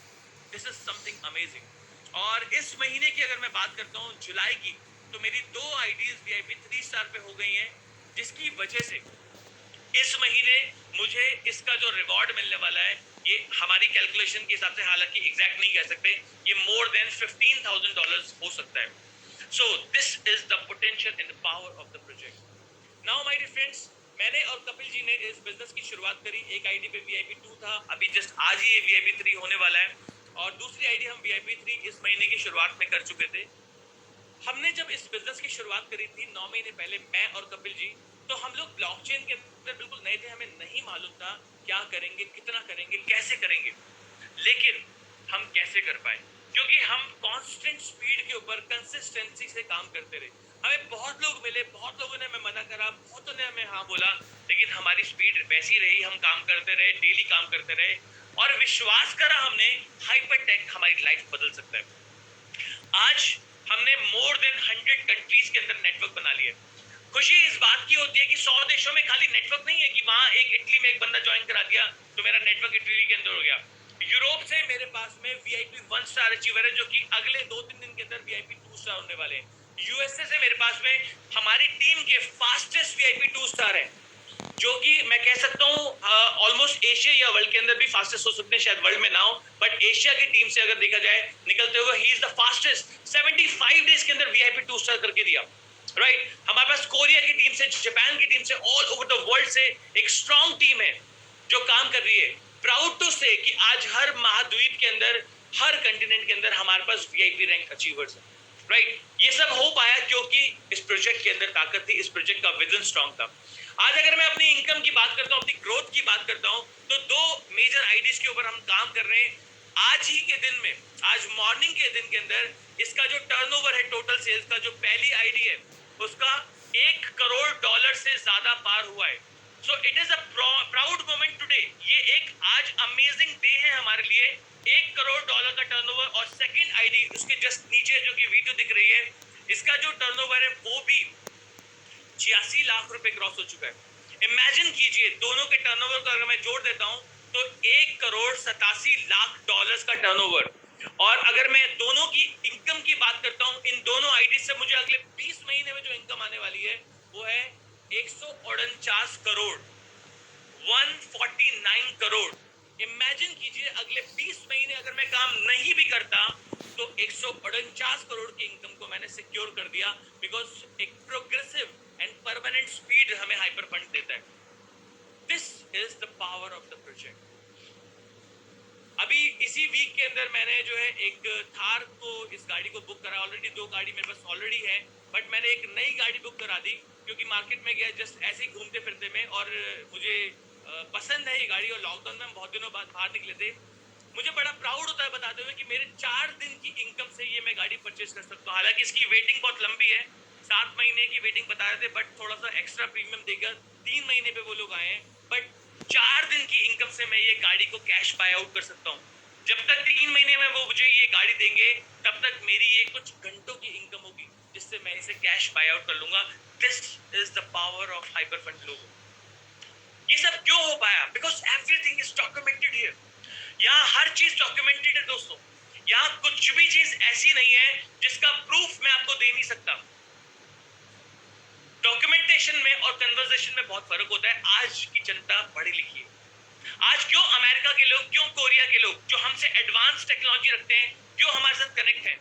This is something amazing. और इस महीने की अगर मैं बात करता हूँ, जुलाई की, तो मेरी 2 आईडीज वीआईपी 3 स्टार पे हो गई हैं, जिसकी वजह से इस महीने मुझे इसका जो रिवॉर्ड मिलने वाला है, ये हमारी कैलकुलेशन के हिसाब से, हालांकि एग्जैक्ट नहीं कह सकते, ये मोर देन $15,000 हो सकता है। So this is the potential and the power of the project. Now my dear friends, मैंने और कपिल जी ने इस बिजनेस की शुरुआत करी। एक आईडी पे वीआईपी 2 था, अभी जस्ट आज ही वीआईपी 3 होने वाला है, और दूसरी आईडी हम वीआईपी 3 इस महीने की शुरुआत में कर चुके थे। हमने जब इस बिजनेस की शुरुआत करी थी 9 महीने पहले, मैं और कपिल जी, तो हम लोग ब्लॉकचेन के अंदर बिल्कुल नए थे, हमें नहीं मालूम था क्या करेंगे, कितना करेंगे, कैसे करेंगे। लेकिन हम कैसे कर पाए, क्योंकि हम कांस्टेंट स्पीड के ऊपर कंसिस्टेंसी से काम करते रहे। हमें बहुत लोग मिले, बहुत लोगों ने हमें मना करा, बहुतों ने हमें हाँ बोला, लेकिन हमारी स्पीड वैसी रही, हम काम करते रहे, डेली काम करते रहे, और विश्वास करा हमने, हाइपरटेक हमारी लाइफ बदल सकता है। आज हमने मोर देन 100 कंट्रीज के अंदर नेटवर्क बना लिया। खुशी इस बात की होती है कि 100 देशों में खाली नेटवर्क नहीं है कि वहां एक इटली में एक बंदा ज्वाइन करा दिया तो मेरा नेटवर्क इटली के अंदर हो गया। यूरोप से मेरे पास में वीआईपी 1 स्टार अचीवर है, जो कि अगले 2-3 दिन के अंदर वीआईपी 2 स्टार होने वाले हैं। यूएसए से मेरे पास में हमारी टीम के फास्टेस्ट वीआईपी 2 स्टार है, जो कि मैं कह सकता हूँ ऑलमोस्ट एशिया या वर्ल्ड के अंदर भी फास्टेस्ट हो सकते हैं, शायद वर्ल्ड में ना हो, बट एशिया की टीम से अगर देखा जाए निकलते हुए, he is the fastest. 75 days के अंदर वीआईपी 2 स्टार करके दिया, राइट। हमारे पास कोरिया की टीम से, जापान की टीम से, ऑल ओवर द वर्ल्ड से एक स्ट्रॉन्ग टीम है जो काम कर रही है। प्राउड टू से कि आज हर महाद्वीप के अंदर, हर कंटिनेंट के अंदर हमारे पास वीआईपी रैंक अचीवर्स है, राइट। ये सब हो पाया क्योंकि इस प्रोजेक्ट के अंदर ताकत थी, इस प्रोजेक्ट का विजन स्ट्रॉन्ग था। आज अगर मैं अपनी इनकम की बात करता हूँ, अपनी ग्रोथ की बात करता हूँ, तो 2 मेजर आईडीज के ऊपर हम काम कर रहे हैं। आज ही के दिन में, आज मॉर्निंग के दिन के अंदर इसका जो टर्नओवर है टोटल सेल्स का, जो पहली आईडी है उसका $1 करोड़ से ज्यादा पार हुआ है। So it is a proud moment today. ये एक आज अमेजिंग डे है हमारे लिए। $1 करोड़ का टर्नओवर, और सेकंड आईडी उसके जस्ट नीचे जो कि वीडियो दिख रही है, इसका जो टर्नओवर है वो भी 86 लाख रुपए क्रॉस हो चुका है। इमेजिन कीजिए, दोनों के टर्नओवर को अगर मैं जोड़ देता हूं तो $1 करोड़ 87 लाख का टर्नओवर। और अगर मैं दोनों की इनकम की बात करता हूं, इन दोनों आईडी से मुझे अगले 20 महीने में जो इनकम आने वाली है वो है 149 करोड़, 149 करोड़। इमेजिन कीजिए, अगले 20 महीने अगर मैं काम नहीं भी करता तो 149 करोड़ की इनकम को मैंने सिक्योर कर दिया, बिकॉज एक प्रोग्रेसिव एंड परमानेंट स्पीड हमें हाइपर फंड देता है। This is the power of the project. अभी इसी वीक के अंदर मैंने जो है एक थार को, इस गाड़ी को बुक करा। ऑलरेडी 2 गाड़ी मेरे पास ऑलरेडी है, बट मैंने एक नई गाड़ी बुक करा दी क्योंकि मार्केट में गया जस्ट ऐसे ही घूमते फिरते में, और मुझे पसंद है ये गाड़ी। और लॉकडाउन में हम बहुत दिनों बाद बाहर निकले थे। मुझे बड़ा प्राउड होता है बताते हुए कि मेरे 4 दिन की इनकम से ये मैं गाड़ी परचेज कर सकता हूँ। हालांकि इसकी वेटिंग बहुत लंबी है, 7 महीने की वेटिंग बता रहे थे, बट थोड़ा सा एक्स्ट्रा प्रीमियम देकर 3 महीने पे वो लोग आए हैं। बट 4 दिन की इनकम से मैं ये गाड़ी को कैश बाय आउट कर सकता हूँ। जब तक 3 महीने में वो मुझे ये गाड़ी देंगे, तब तक मेरी ये कुछ घंटों की इनकम होगी जिससे मैं इसे कैश बाय आउट कर लूंगा। This is the power of hyper fund लोगों। ये सब क्यों हो पाया? Because everything is documented here. यहाँ हर चीज डॉक्यूमेंटेड है दोस्तों। यहाँ कुछ भी चीज ऐसी नहीं है जिसका प्रूफ मैं आपको दे नहीं सकता। डॉक्यूमेंटेशन में और कन्वर्सेशन में बहुत फर्क होता है। आज की जनता पढ़ी लिखी है। आज क्यों अमेरिका के लोग, क्यों कोरिया के लोग जो हमसे एडवांस टेक्नोलॉजी रखते हैं, क्यों हमारे साथ कनेक्ट हैं?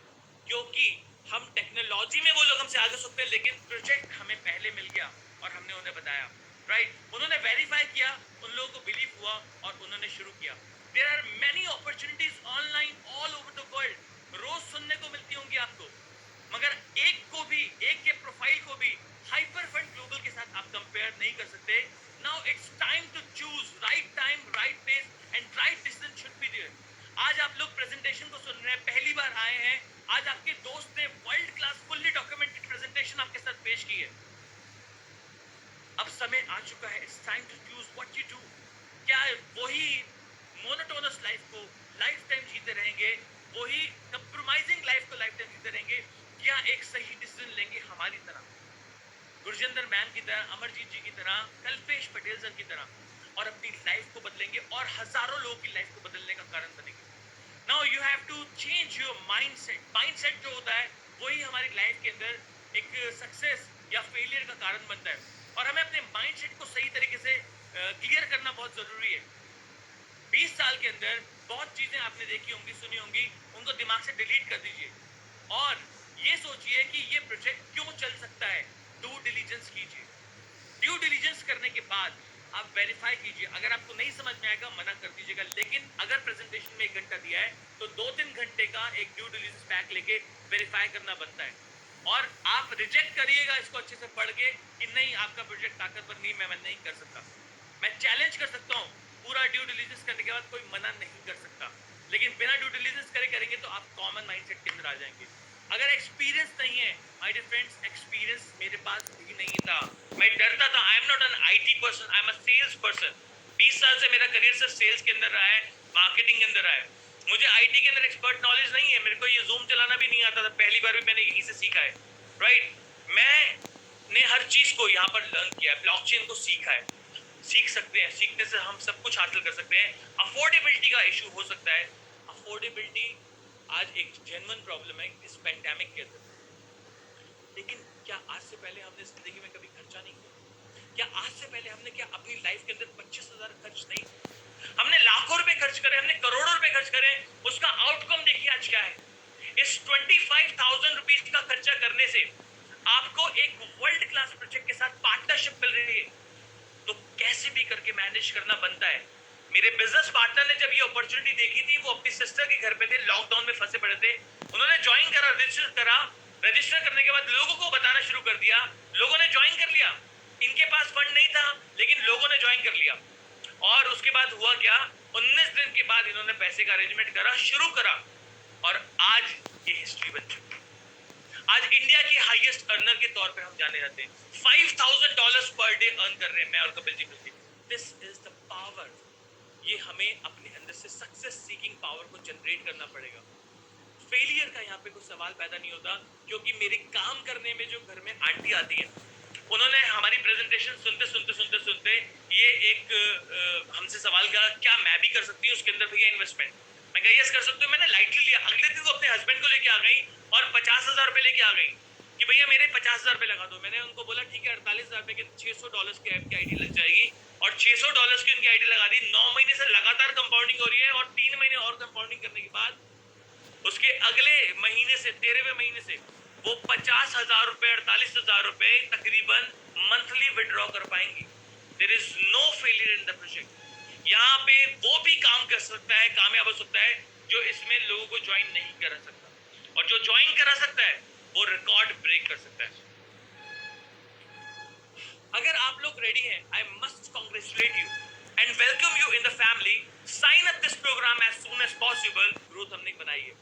क्योंकि हम टेक्नोलॉजी में वो लोग हमसे आगे सकते हैं, लेकिन प्रोजेक्ट हमें पहले मिल गया और हमने उन्हें बताया। राइट, उन्होंने वेरीफाई किया, उन लोगों को बिलीव हुआ और उन्होंने शुरू किया। There are many opportunities online all over the world. रोज सुनने को मिलती होंगी आपको, मगर एक को भी, एक के प्रोफाइल को भी हाइपर फंड ग्लोबल के साथ आप कंपेयर नहीं कर सकते। Now it's time to choose right time, right place and right decision should be there. आज आप लोग प्रेजेंटेशन को सुन रहे हैं, पहली बार आए हैं। आज आपके दोस्त ने world class fully documented presentation आपके साथ पेश की है। अब समय आ चुका है, it's time to choose what you do. क्या वही मोनोटोनस लाइफ को लाइफ टाइम जीते रहेंगे, वही कंप्रोमाइजिंग लाइफ को लाइफ टाइम जीते रहेंगे, या एक सही डिसीजन लेंगे हमारी तरह, गुरजिंदर मैम की तरह, अमरजीत जी की तरह, कल्पेश पटेल सर की तरह, और अपनी लाइफ को बदलेंगे और हजारों लोगों की लाइफ को बदलने का कारण बनेंगे। Now you have to change your mindset. Mindset जो होता है वही हमारी लाइफ के अंदर एक सक्सेस या फेलियर का कारण बनता है, और हमें अपने माइंडसेट को सही तरीके से क्लियर करना बहुत जरूरी है। 20 साल के अंदर बहुत चीजें आपने देखी होंगी, सुनी होंगी, उनको दिमाग से डिलीट कर दीजिए और ये सोचिए कि ये प्रोजेक्ट क्यों चल सकता है। ड्यू डिलीजेंस कीजिए। ड्यू डिलीजेंस करने के बाद आप वेरीफाई कीजिए। अगर आपको नहीं समझ में आएगा मना कर दीजिएगा, लेकिन अगर प्रेजेंटेशन में 1 घंटा दिया है तो 2-3 घंटे का एक ड्यू डिलीजेंस पैक लेके वेरीफाई करना बनता है। और आप रिजेक्ट करिएगा इसको अच्छे से पढ़ के कि नहीं, आपका प्रोजेक्ट ताकतवर नहीं, मैं नहीं कर सकता। मैं चैलेंज कर सकता हूँ, पूरा ड्यू डिलीजेंस करने के बाद कोई मना नहीं कर सकता, लेकिन बिना ड्यू डिलीजेंस करेंगे तो आप कॉमन माइंडसेट के अंदर आ जाएंगे। अगर एक्सपीरियंस नहीं है माय डियर फ्रेंड्स, एक्सपीरियंस मेरे पास भी नहीं था, मैं डरता था। I am not an IT person, I am a sales person. 20 साल से मेरा करियर सिर्फ सेल्स के अंदर रहा है, मार्केटिंग के अंदर रहा है। मुझे आईटी के अंदर एक्सपर्ट नॉलेज नहीं है, मेरे को ये जूम चलाना भी नहीं आता था, पहली बार भी मैंने यहीं से सीखा है। राइट, मैंने हर चीज को यहाँ पर लर्न किया है, ब्लॉकचेन को सीखा है। सीख सकते हैं, सीखने से हम सब कुछ हासिल कर सकते हैं। अफोर्डेबिलिटी का इशू हो सकता है, अफोर्डेबिलिटी आज एक जेन्युइन प्रॉब्लम है इस पेंडेमिक के अंदर, लेकिन क्या आज से पहले हमने जिंदगी में कभी खर्चा नहीं किया? क्या आज से पहले हमने क्या अपनी लाइफ के अंदर 25,000 खर्च नहीं? हमने लाखों रुपए खर्च करे, हमने करोड़ों रुपए खर्च करे, उसका आउटकम देखिए आज क्या है। इस 25,000 रुपीज का खर्चा करने से आपको एक वर्ल्ड क्लास प्रोजेक्ट के साथ पार्टनरशिप मिल रही है, तो कैसे भी करके मैनेज करना बनता है। मेरे बिजनेस पार्टनर ने जब ये अपॉर्चुनिटी देखी थी, वो अपनी सिस्टर के घर पे थे, लॉकडाउन में फंसे पड़े थे, उन्होंने ज्वाइन करा, रजिस्टर करने के बाद लोगों को बताना शुरू कर दिया, लोगों ने ज्वाइन कर लिया। इनके पास फंड नहीं था, लेकिन लोगों ने ज्वाइन कर लिया। और उसके बाद हुआ क्या, 19 दिन के बाद इन्होंने पैसे का अरेंजमेंट करा, शुरू करा, और आज ये हिस्ट्री बन चुकी है। आज इंडिया के हाईएस्ट अर्नर के तौर पे हम जाने जाते हैं। $5,000 पर डे अर्न कर रहे हैं मैं और कपिल जी मिलकर। This is the power. ये हमें अपने अंदर से सक्सेस सीकिंग पावर को जनरेट करना पड़ेगा। फेलियर का यहाँ पे कोई सवाल पैदा नहीं होता, क्योंकि मेरे काम करने में जो घर में आंटी आती है, उन्होंने हमारी प्रेजेंटेशन सुनते ये एक हमसे सवाल किया, क्या मैं भी कर सकती हूँ उसके अंदर भैया इन्वेस्टमेंट? मैं कहा यस कर सकती हूँ। मैंने लाइटली लिया। अगले दिन वो अपने हस्बैंड को लेके आ गई और 50,000 रुपए लेके आ गई कि भैया मेरे 50,000 रुपए लगा दो। मैंने उनको बोला ठीक है, $48,000 के $600 की ऐप की आईडी लग जाएगी, और $600 की उनकी आईडी लगा दी। 9 महीने से लगातार कंपाउंडिंग हो रही है, और 3 महीने और कंपाउंडिंग करने के बाद उसके अगले महीने से 13वें महीने से वो 50,000 रुपए 48,000 रुपए तकरीबन मंथली विड्रॉ कर पाएंगी। There is no failure in the project. यहाँ पे वो भी काम कर सकता है, कामयाब हो सकता है, जो इसमें लोगों को ज्वाइन नहीं करा सकता, और जो ज्वाइन करा सकता है वो रिकॉर्ड ब्रेक कर सकता है। अगर आप लोग रेडी हैं, I must congratulate you and welcome you in the family. Sign up this program as soon as possible. Growth हमने बनाई है।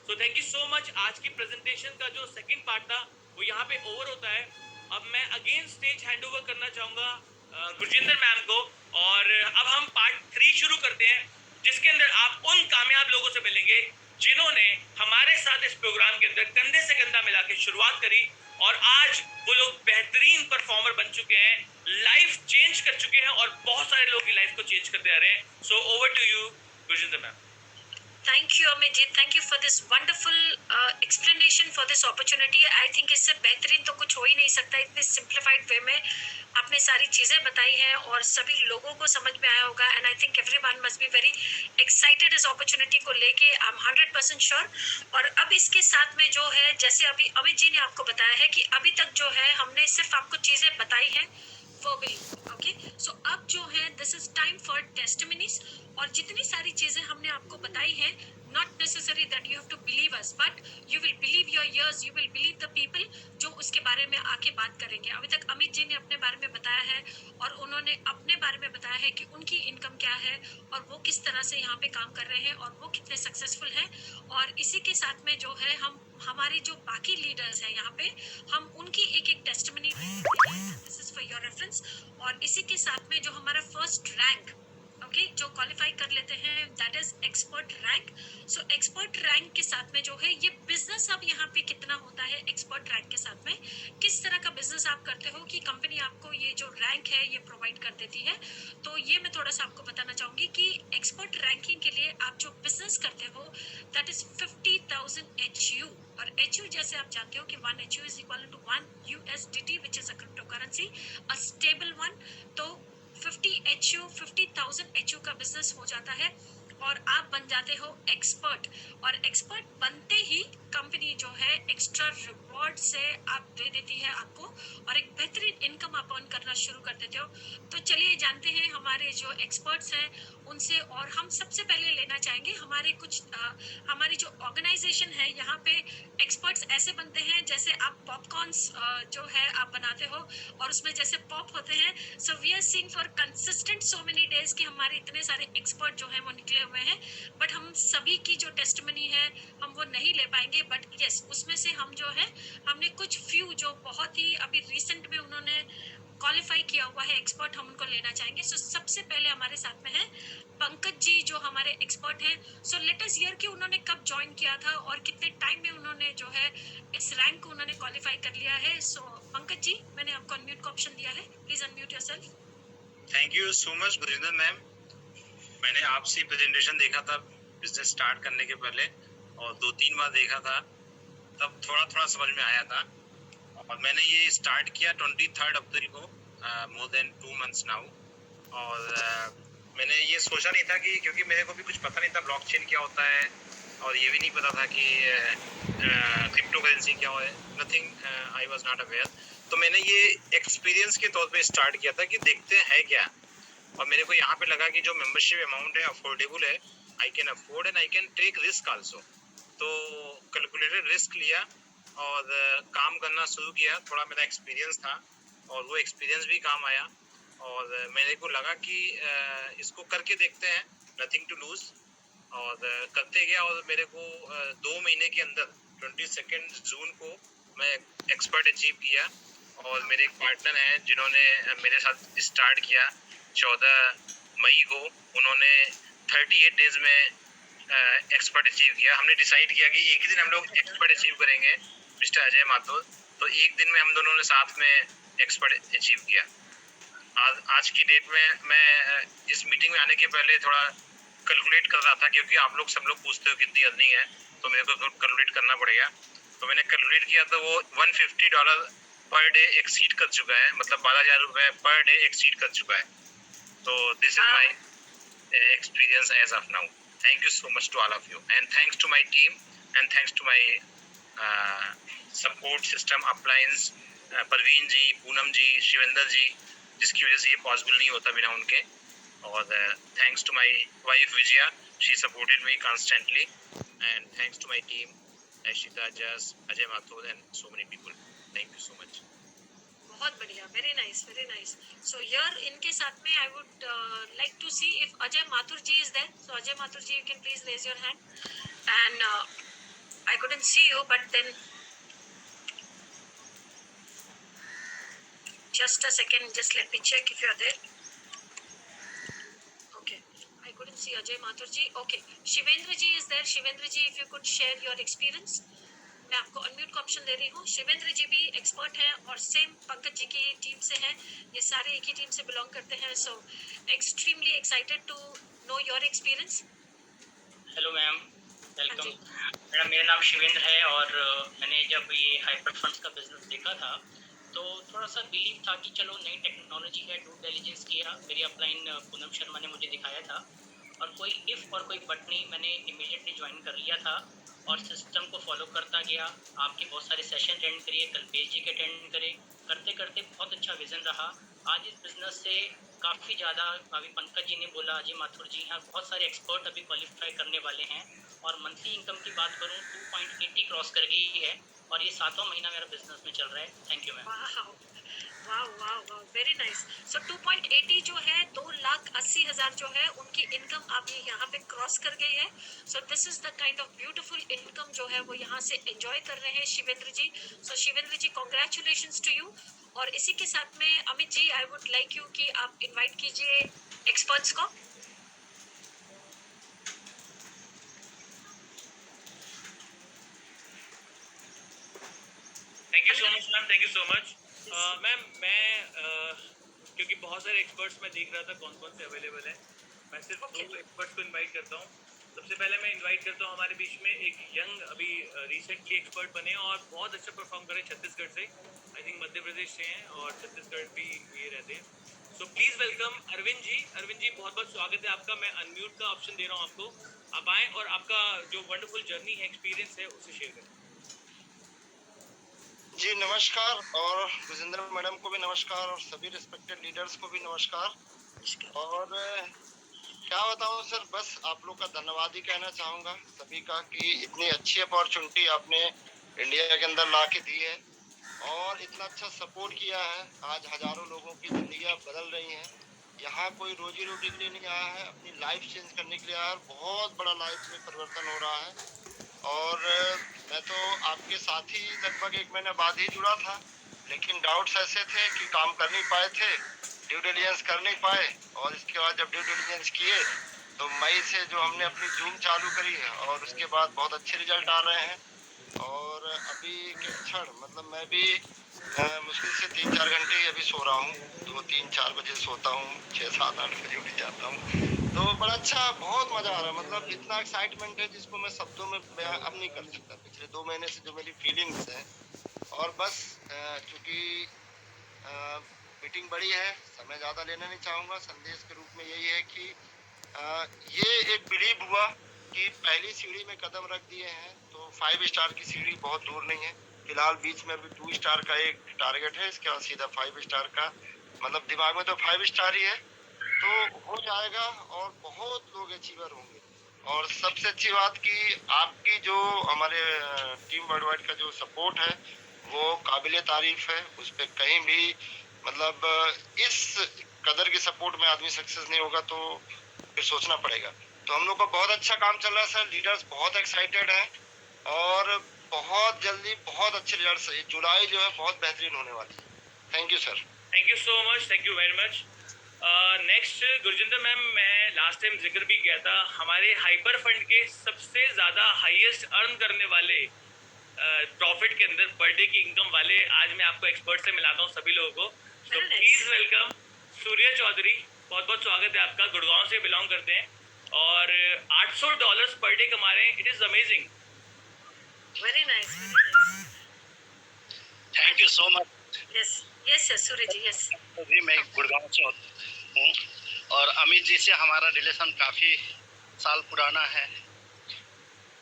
So thank you so much. आज की प्रेजेंटेशन का जो सेकंड पार्ट था वो यहाँ पे ओवर होता है। अब मैं अगेन स्टेज हैंड ओवर करना चाहूंगा गुरजिंदर मैम को, और अब हम पार्ट 3 शुरू करते हैं, जिसके अंदर आप उन कामयाब लोगों से मिलेंगे जिन्होंने हमारे साथ इस प्रोग्राम के अंदर कंधे से कंधा मिला के शुरुआत करी, और आज वो लोग बेहतरीन परफॉर्मर बन चुके हैं, लाइफ चेंज कर चुके हैं, और बहुत सारे लोगों की लाइफ को चेंज करते आ रहे हैं। So over to you Gurjinder ma'am. Thank you Amit, thank you for this wonderful explanation, for this opportunity. I think इससे बेहतरीन तो कुछ हो ही नहीं सकता। इतने सिंप्लीफाइड वे में आपने सारी चीज़ें बताई हैं और सभी लोगों को समझ में आया होगा, and I think everyone must be very excited इस अपॉर्चुनिटी को लेके। I am 100% sure. और अब इसके साथ में जो है, जैसे अभी अमित जी ने आपको बताया है कि अभी तक जो है हमने सिर्फ आपको चीज़ें बताई हैं verbally, okay? So अब जो है this is time for testimonies, और जितनी सारी चीजें हमने आपको बताई हैं, not necessary that you have to believe us, but you will believe your ears, you will believe the people जो उसके बारे में आके बात करेंगे। अभी तक अमित जी ने अपने बारे में बताया है, और उन्होंने अपने बारे में बताया है कि उनकी इनकम क्या है और वो किस तरह से यहाँ पे काम कर रहे हैं और वो कितने सक्सेसफुल हैं। और इसी के साथ में जो है हम हमारे जो बाकी लीडर्स हैं यहाँ पे, हम उनकी एक एक testimony this is for your reference. और इसी के साथ में जो हमारा फर्स्ट रैंक जो क्वालिफाई कर लेते हैं, that is expert rank. So expert rank के साथ में जो है ये बिजनेस अब यहाँ पे कितना होता है, एक्सपर्ट रैंक के साथ में किस तरह का बिजनेस आप करते हो कि कंपनी आपको ये जो रैंक है ये प्रोवाइड कर देती है। तो ये मैं थोड़ा सा आपको बताना चाहूंगी कि एक्सपर्ट रैंकिंग के लिए आप जो बिजनेस करते हो दैट इज 50,000 HU, और HU जैसे आप जानते हो कि 1 HU is equal to 1 USDT which is a crypto currency, a stable one. तो 50,000 HU का बिजनेस हो जाता है और आप बन जाते हो एक्सपर्ट। और एक्सपर्ट बनते ही कंपनी जो है एक्स्ट्रा रिवॉर्ड से आप दे देती है आपको, और एक बेहतरीन इनकम आप अर्न करना शुरू कर देते हो। तो चलिए जानते हैं हमारे जो एक्सपर्ट्स हैं उनसे, और हम सबसे पहले लेना चाहेंगे हमारे कुछ हमारी जो ऑर्गेनाइजेशन है यहाँ पे एक्सपर्ट्स ऐसे बनते हैं जैसे आप पॉपकॉर्न्स जो है आप बनाते हो और उसमें जैसे पॉप होते हैं। So we are seeing for consistent so many days कि हमारे इतने सारे एक्सपर्ट जो है वो निकले हुए हैं, बट हम सभी की जो टेस्टिमनी है हम वो नहीं ले पाएंगे। बट यस, उसमें से हम जो है हमने कुछ फ्यू जो बहुत ही अभी रिसेंट में उन्होंने क्वालिफाई किया हुआ है एक्सपर्ट, हम उनको लेना चाहेंगे। सो सबसे पहले हमारे साथ में है पंकज जी जो हमारे एक्सपर्ट हैं। सो लेट अस हियर कि उन्होंने कब ज्वाइन किया था और कितने टाइम में उन्होंने जो है इस रैंक को उन्होंने क्वालिफाई कर लिया है। सो पंकज जी, मैंने आपको अनम्यूट का ऑप्शन दिया है, please unmute yourself. Thank you so much Gurjinder ma'am. मैंने आपसे प्रेजेंटेशन देखा था बिजनेस स्टार्ट करने के पहले, और 2-3 बार देखा था, तब थोड़ा थोड़ा समझ में आया था। और मैंने ये स्टार्ट किया 23 अप्रैल को, मोर देन 2 मंथ्स नाउ। और मैंने ये सोचा नहीं था कि, क्योंकि मेरे को भी कुछ पता नहीं था ब्लॉकचेन क्या होता है, और ये भी नहीं पता था कि क्रिप्टो करेंसी क्या है, nothing, I was not aware. तो मैंने ये एक्सपीरियंस के तौर पे स्टार्ट किया था कि देखते हैं क्या। और मेरे को यहाँ पे लगा कि जो मेंबरशिप अमाउंट है अफोर्डेबल है, I can afford and I can take risk also. तो कैलकुलेटेड रिस्क लिया और काम करना शुरू किया। थोड़ा मेरा एक्सपीरियंस था और वो एक्सपीरियंस भी काम आया, और मेरे को लगा कि इसको करके देखते हैं, नथिंग टू लूज। और करते गया, और मेरे को 2 महीने के अंदर 22 जून को मैं एक्सपर्ट अचीव किया। और मेरे एक पार्टनर हैं जिन्होंने मेरे साथ स्टार्ट किया 14 मई को, उन्होंने 38 डेज में एक्सपर्ट अचीव किया। हमने डिसाइड किया कि एक ही दिन हम लोग एक्सपर्ट अचीव करेंगे, मिस्टर अजय माथुर। तो एक दिन में हम दोनों ने साथ में एक्सपर्ट अचीव किया। आज की डेट में मैं इस मीटिंग में आने के पहले थोड़ा कैलकुलेट कर रहा था, क्योंकि आप लोग सब लोग पूछते हो कितनी अर्निंग है, तो मेरे को कैलकुलेट करना पड़ेगा। तो मैंने कैलकुलेट किया तो वो $150 पर डे एक्सीड कर चुका है, मतलब 12,000 रुपये पर डे एक्सीड कर चुका है। तो this is my experience as of now. Thank you so much to all of you, and thanks to my team, and thanks to my support system appliance, Parveen ji, Poonam ji, Shivendra ji, जिसकी वजह से ये पॉसिबल नहीं होता बिना उनके। और thanks to my wife Vijaya, she supported me constantly, and thanks to my team, Ashita, Jas, Ajay Mathur, and so many people. Thank you so much. बहुत बढ़िया, very nice, very nice. So here इनके साथ में I would like to see if Ajay Mathur ji is there. So Ajay Mathur ji, you can please raise your hand. And I couldn't see you, but then just a second, just let me check if you're there. Okay, I couldn't see Ajay Mathur ji. Okay, Shivendra ji is there. Shivendra ji, if you could share your experience. मैं आपको unmute का option दे रही हूँ। शिवेंद्र जी भी expert हैं और same Pankaj ji की team से हैं, ये सारे एक ही टीम से बिलोंग करते हैं। So extremely excited to know your experience. Hello ma'am, welcome. Madam, मेरा नाम शिवेंद्र है और मैंने जब ये हाइपर फंड्स का बिजनेस देखा था तो थोड़ा सा बिलीव था कि चलो नई टेक्नोलॉजी है, ड्यू डिलिजेंस किया। मेरी अपलाइन पूनम शर्मा ने मुझे दिखाया था और कोई इफ़ और कोई बट नहीं, मैंने इमीडिएटली ज्वाइन कर लिया था और सिस्टम को फॉलो करता गया। आपके बहुत सारे सेशन अटेंड करिए, कल पेज जी के अटेंड करे, करते करते बहुत अच्छा विज़न रहा। आज इस बिज़नेस से काफ़ी ज़्यादा, अभी पंकज जी ने बोला, अजय माथुर जी हैं, बहुत सारे एक्सपर्ट अभी क्वालिफाई करने वाले हैं। और मंथली इनकम की बात करूँ 2.80 क्रॉस कर गई है और ये 7वां महीना मेरा बिजनेस में चल रहा है। Thank you ma'am. वाह वाह वाह, वेरी नाइस। सो 2.80 जो है, 2,80,000 जो है उनकी इनकम आप ये यहाँ पे क्रॉस कर गई है। So this is the kind of beautiful income जो है वो यहाँ से एंजॉय कर रहे हैं शिवेंद्र जी। सो शिवेंद्र जी, कॉन्ग्रेचुलेशंस टू यू। और इसी के साथ में अमित जी, आई वुड लाइक यू कि आप इनवाइट कीजिए एक्सपर्ट्स को। Thank you so much ma'am, thank you so much ma'am. मैं क्योंकि बहुत सारे एक्सपर्ट्स मैं देख रहा था कौन कौन से अवेलेबल हैं, मैं सिर्फ 2 एक्सपर्ट्स को इनवाइट करता हूँ। सबसे पहले मैं इनवाइट करता हूँ हमारे बीच में एक यंग, अभी रिसेंटली एक्सपर्ट बने और बहुत अच्छा परफॉर्म करें, छत्तीसगढ़ से, आई थिंक मध्य प्रदेश से हैं और छत्तीसगढ़ भी ये रहते हैं। So please welcome Arvind ji. Arvind ji, बहुत बहुत स्वागत है आपका। मैं अनम्यूट का ऑप्शन दे रहा हूँ आपको, आप आएँ और आपका जो वंडरफुल जर्नी है, एक्सपीरियंस है, उसे शेयर करें। जी नमस्कार, और विजेंद्र मैडम को भी नमस्कार और सभी रिस्पेक्टेड लीडर्स को भी नमस्कार। और क्या बताऊं सर, बस आप लोग का धन्यवाद ही कहना चाहूँगा सभी का कि इतनी अच्छी अपॉर्चुनिटी आपने इंडिया के अंदर ला के दी है और इतना अच्छा सपोर्ट किया है। आज हजारों लोगों की जिंदगियाँ बदल रही हैं। यहाँ कोई रोजी रोटी के लिए नहीं आया है, अपनी लाइफ चेंज करने के लिए आया है। बहुत बड़ा लाइफ में परिवर्तन हो रहा है। और मैं तो आपके साथ ही लगभग 1 महीने बाद ही जुड़ा था, लेकिन डाउट्स ऐसे थे कि काम कर नहीं पाए थे, ड्यू डिलिजेंस कर नहीं पाए। और इसके बाद जब ड्यू डिलिजेंस किए तो मई से जो हमने अपनी जूम चालू करी है और उसके बाद बहुत अच्छे रिजल्ट आ रहे हैं। और अभी के क्षण मतलब मैं भी मुश्किल से 3-4 घंटे ही अभी सो रहा हूँ। 2-3-4 बजे सोता हूँ, 6-7-8 बजे उठ जाता हूँ। तो बड़ा अच्छा, बहुत मजा आ रहा है। मतलब इतना एक्साइटमेंट है जिसको मैं शब्दों में बयां अब नहीं कर सकता। पिछले 2 महीने से जो मेरी फीलिंग्स हैं, और बस चूंकि मीटिंग बड़ी है, समय ज़्यादा लेना नहीं चाहूँगा। संदेश के रूप में यही है कि ये एक बिलीव हुआ कि पहली सीढ़ी में कदम रख दिए हैं तो 5 स्टार की सीढ़ी बहुत दूर नहीं है। फिलहाल बीच में अभी 2 स्टार का एक टारगेट है, इसके बाद सीधा 5 स्टार का, मतलब दिमाग में तो 5 स्टार ही है, तो हो जाएगा और बहुत लोग अचीवर होंगे। और सबसे अच्छी बात कि आपकी जो हमारे टीम वर्ल्ड वाइड का जो सपोर्ट है वो काबिले तारीफ है। उस पर कहीं भी मतलब इस कदर की सपोर्ट में आदमी सक्सेस नहीं होगा तो फिर सोचना पड़ेगा। तो हम लोग का बहुत अच्छा काम चल रहा है सर। लीडर्स बहुत एक्साइटेड हैं और बहुत बहुत जल्दी बहुत अच्छे रिजल्ट है। जुलाई जो है बहुत बेहतरीन होने वाली है। Thank you sir. Thank you so much, thank you very much. Next Gurjinder ma'am, मैं लास्ट टाइम जिक्र भी किया था, हमारे हाइपर फंड के सबसे ज़्यादा हाईएस्ट अर्न करने वाले प्रॉफिट के अंदर पर डे की इनकम वाले, आज मैं आपको एक्सपर्ट से मिलाता हूँ सभी लोगों को। तो प्लीज़ वेलकम सूर्य चौधरी, बहुत बहुत स्वागत है आपका। गुड़गांव से बिलोंग करते हैं और $800 पर डे कमा रहे हैं। It is amazing. Very nice, very nice. Thank you so much yes yes yes Surya ji, yes जी। मैं गुड़गांव से हूँ और अमित जी से हमारा रिलेशन काफ़ी साल पुराना है।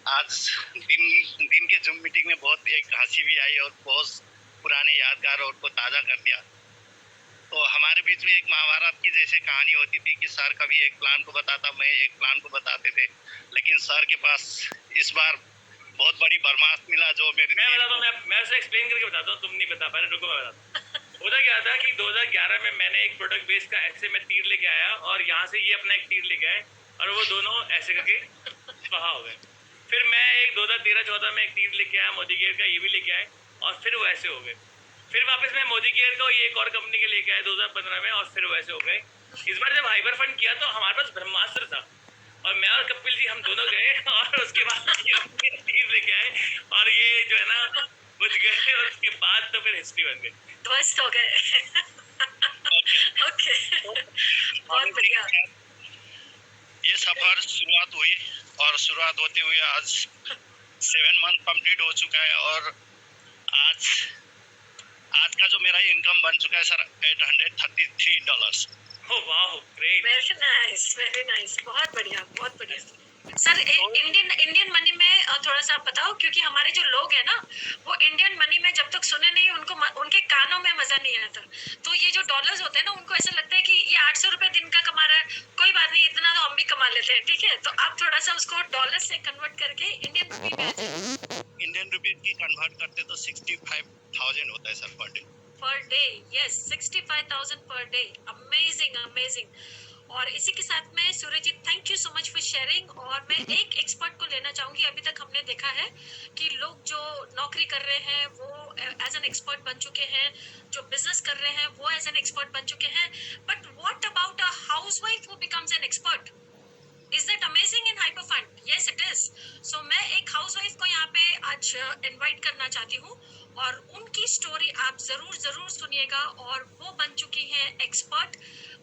आज दिन के जूम मीटिंग में बहुत एक हंसी भी आई और बहुत पुराने यादगार और को ताज़ा कर दिया। तो हमारे बीच में एक महाभारत की जैसे कहानी होती थी कि सर कभी एक प्लान को बताता, मैं एक प्लान को बताते थे, लेकिन सर के पास इस बार बहुत बड़ी बर्माश्त मिला जो मेरे मैं बताता हूँ, मैं उसे एक्सप्लेन करके बताता हूँ, तुम नहीं बता पा रहे, रुको मैं बताता हूँ। होता क्या था कि 2011 में मैंने एक प्रोडक्ट बेस का ऐसे में तीर लेके आया और यहाँ से ये अपना एक तीर लेके आए और वो दोनों ऐसे करके वहाँ हो गए। फिर मैं एक 2013-14 में एक तीर लेके आया मोदी केयर का, ये भी लेके आए और फिर वो ऐसे हो गए। फिर वापस मैं मोदी केयर का ये एक और कंपनी के लेके आया 2015 में और फिर वो ऐसे हो गए। इस बार जब हाइपर फंड किया तो हमारे पास ब्रह्मास्त्र था और मैं और कपिल जी हम दोनों गए और उसके बाद ये तीर लेके आए और ये जो है ना बुझ गए और उसके बाद तो फिर हिस्ट्री बन गई, ध्वस्त हो गए। ओके, बहुत बढ़िया। ये सफर शुरुआत हुई और शुरुआत होते हुए आज 7 मंथ कंप्लीट हो चुका है और आज का जो मेरा इनकम बन चुका है सर $833। ओह वाह, ग्रेट। वेरी नाइस, बहुत बढ़िया, बहुत बढ़िया। सर इंडियन मनी में थोड़ा सा आप बताओ, क्योंकि हमारे जो लोग हैं ना वो इंडियन मनी में जब तक सुने नहीं उनके कानों में मजा नहीं आता। तो ये जो डॉलर्स होते हैं ना उनको ऐसा लगता है कि ये 800 रुपए दिन का कमा रहा है, कोई बात नहीं, इतना तो हम भी कमा लेते हैं, ठीक है। तो आप थोड़ा सा उसको डॉलर से कन्वर्ट करके इंडियन रुपी में आ जाए। इंडियन रुपी की कन्वर्ट करते तो 65,000 होता है sir per day. Yes, 65,000 per day. Amazing amazing. और इसी के साथ में Suryajit, thank you so much for sharing. और मैं एक एक्सपर्ट को लेना चाहूंगी। अभी तक हमने देखा है कि लोग जो नौकरी कर रहे हैं वो एज एन एक्सपर्ट बन चुके हैं, जो बिजनेस कर रहे हैं वो एज एन एक्सपर्ट बन चुके हैं, but what about a housewife who becomes an expert? Is that amazing in Hyperfund? Yes, it is. So मैं एक हाउसवाइफ को यहाँ पे आज इनवाइट करना चाहती हूँ और उनकी स्टोरी आप जरूर सुनिएगा। और वो बन चुकी हैं expert,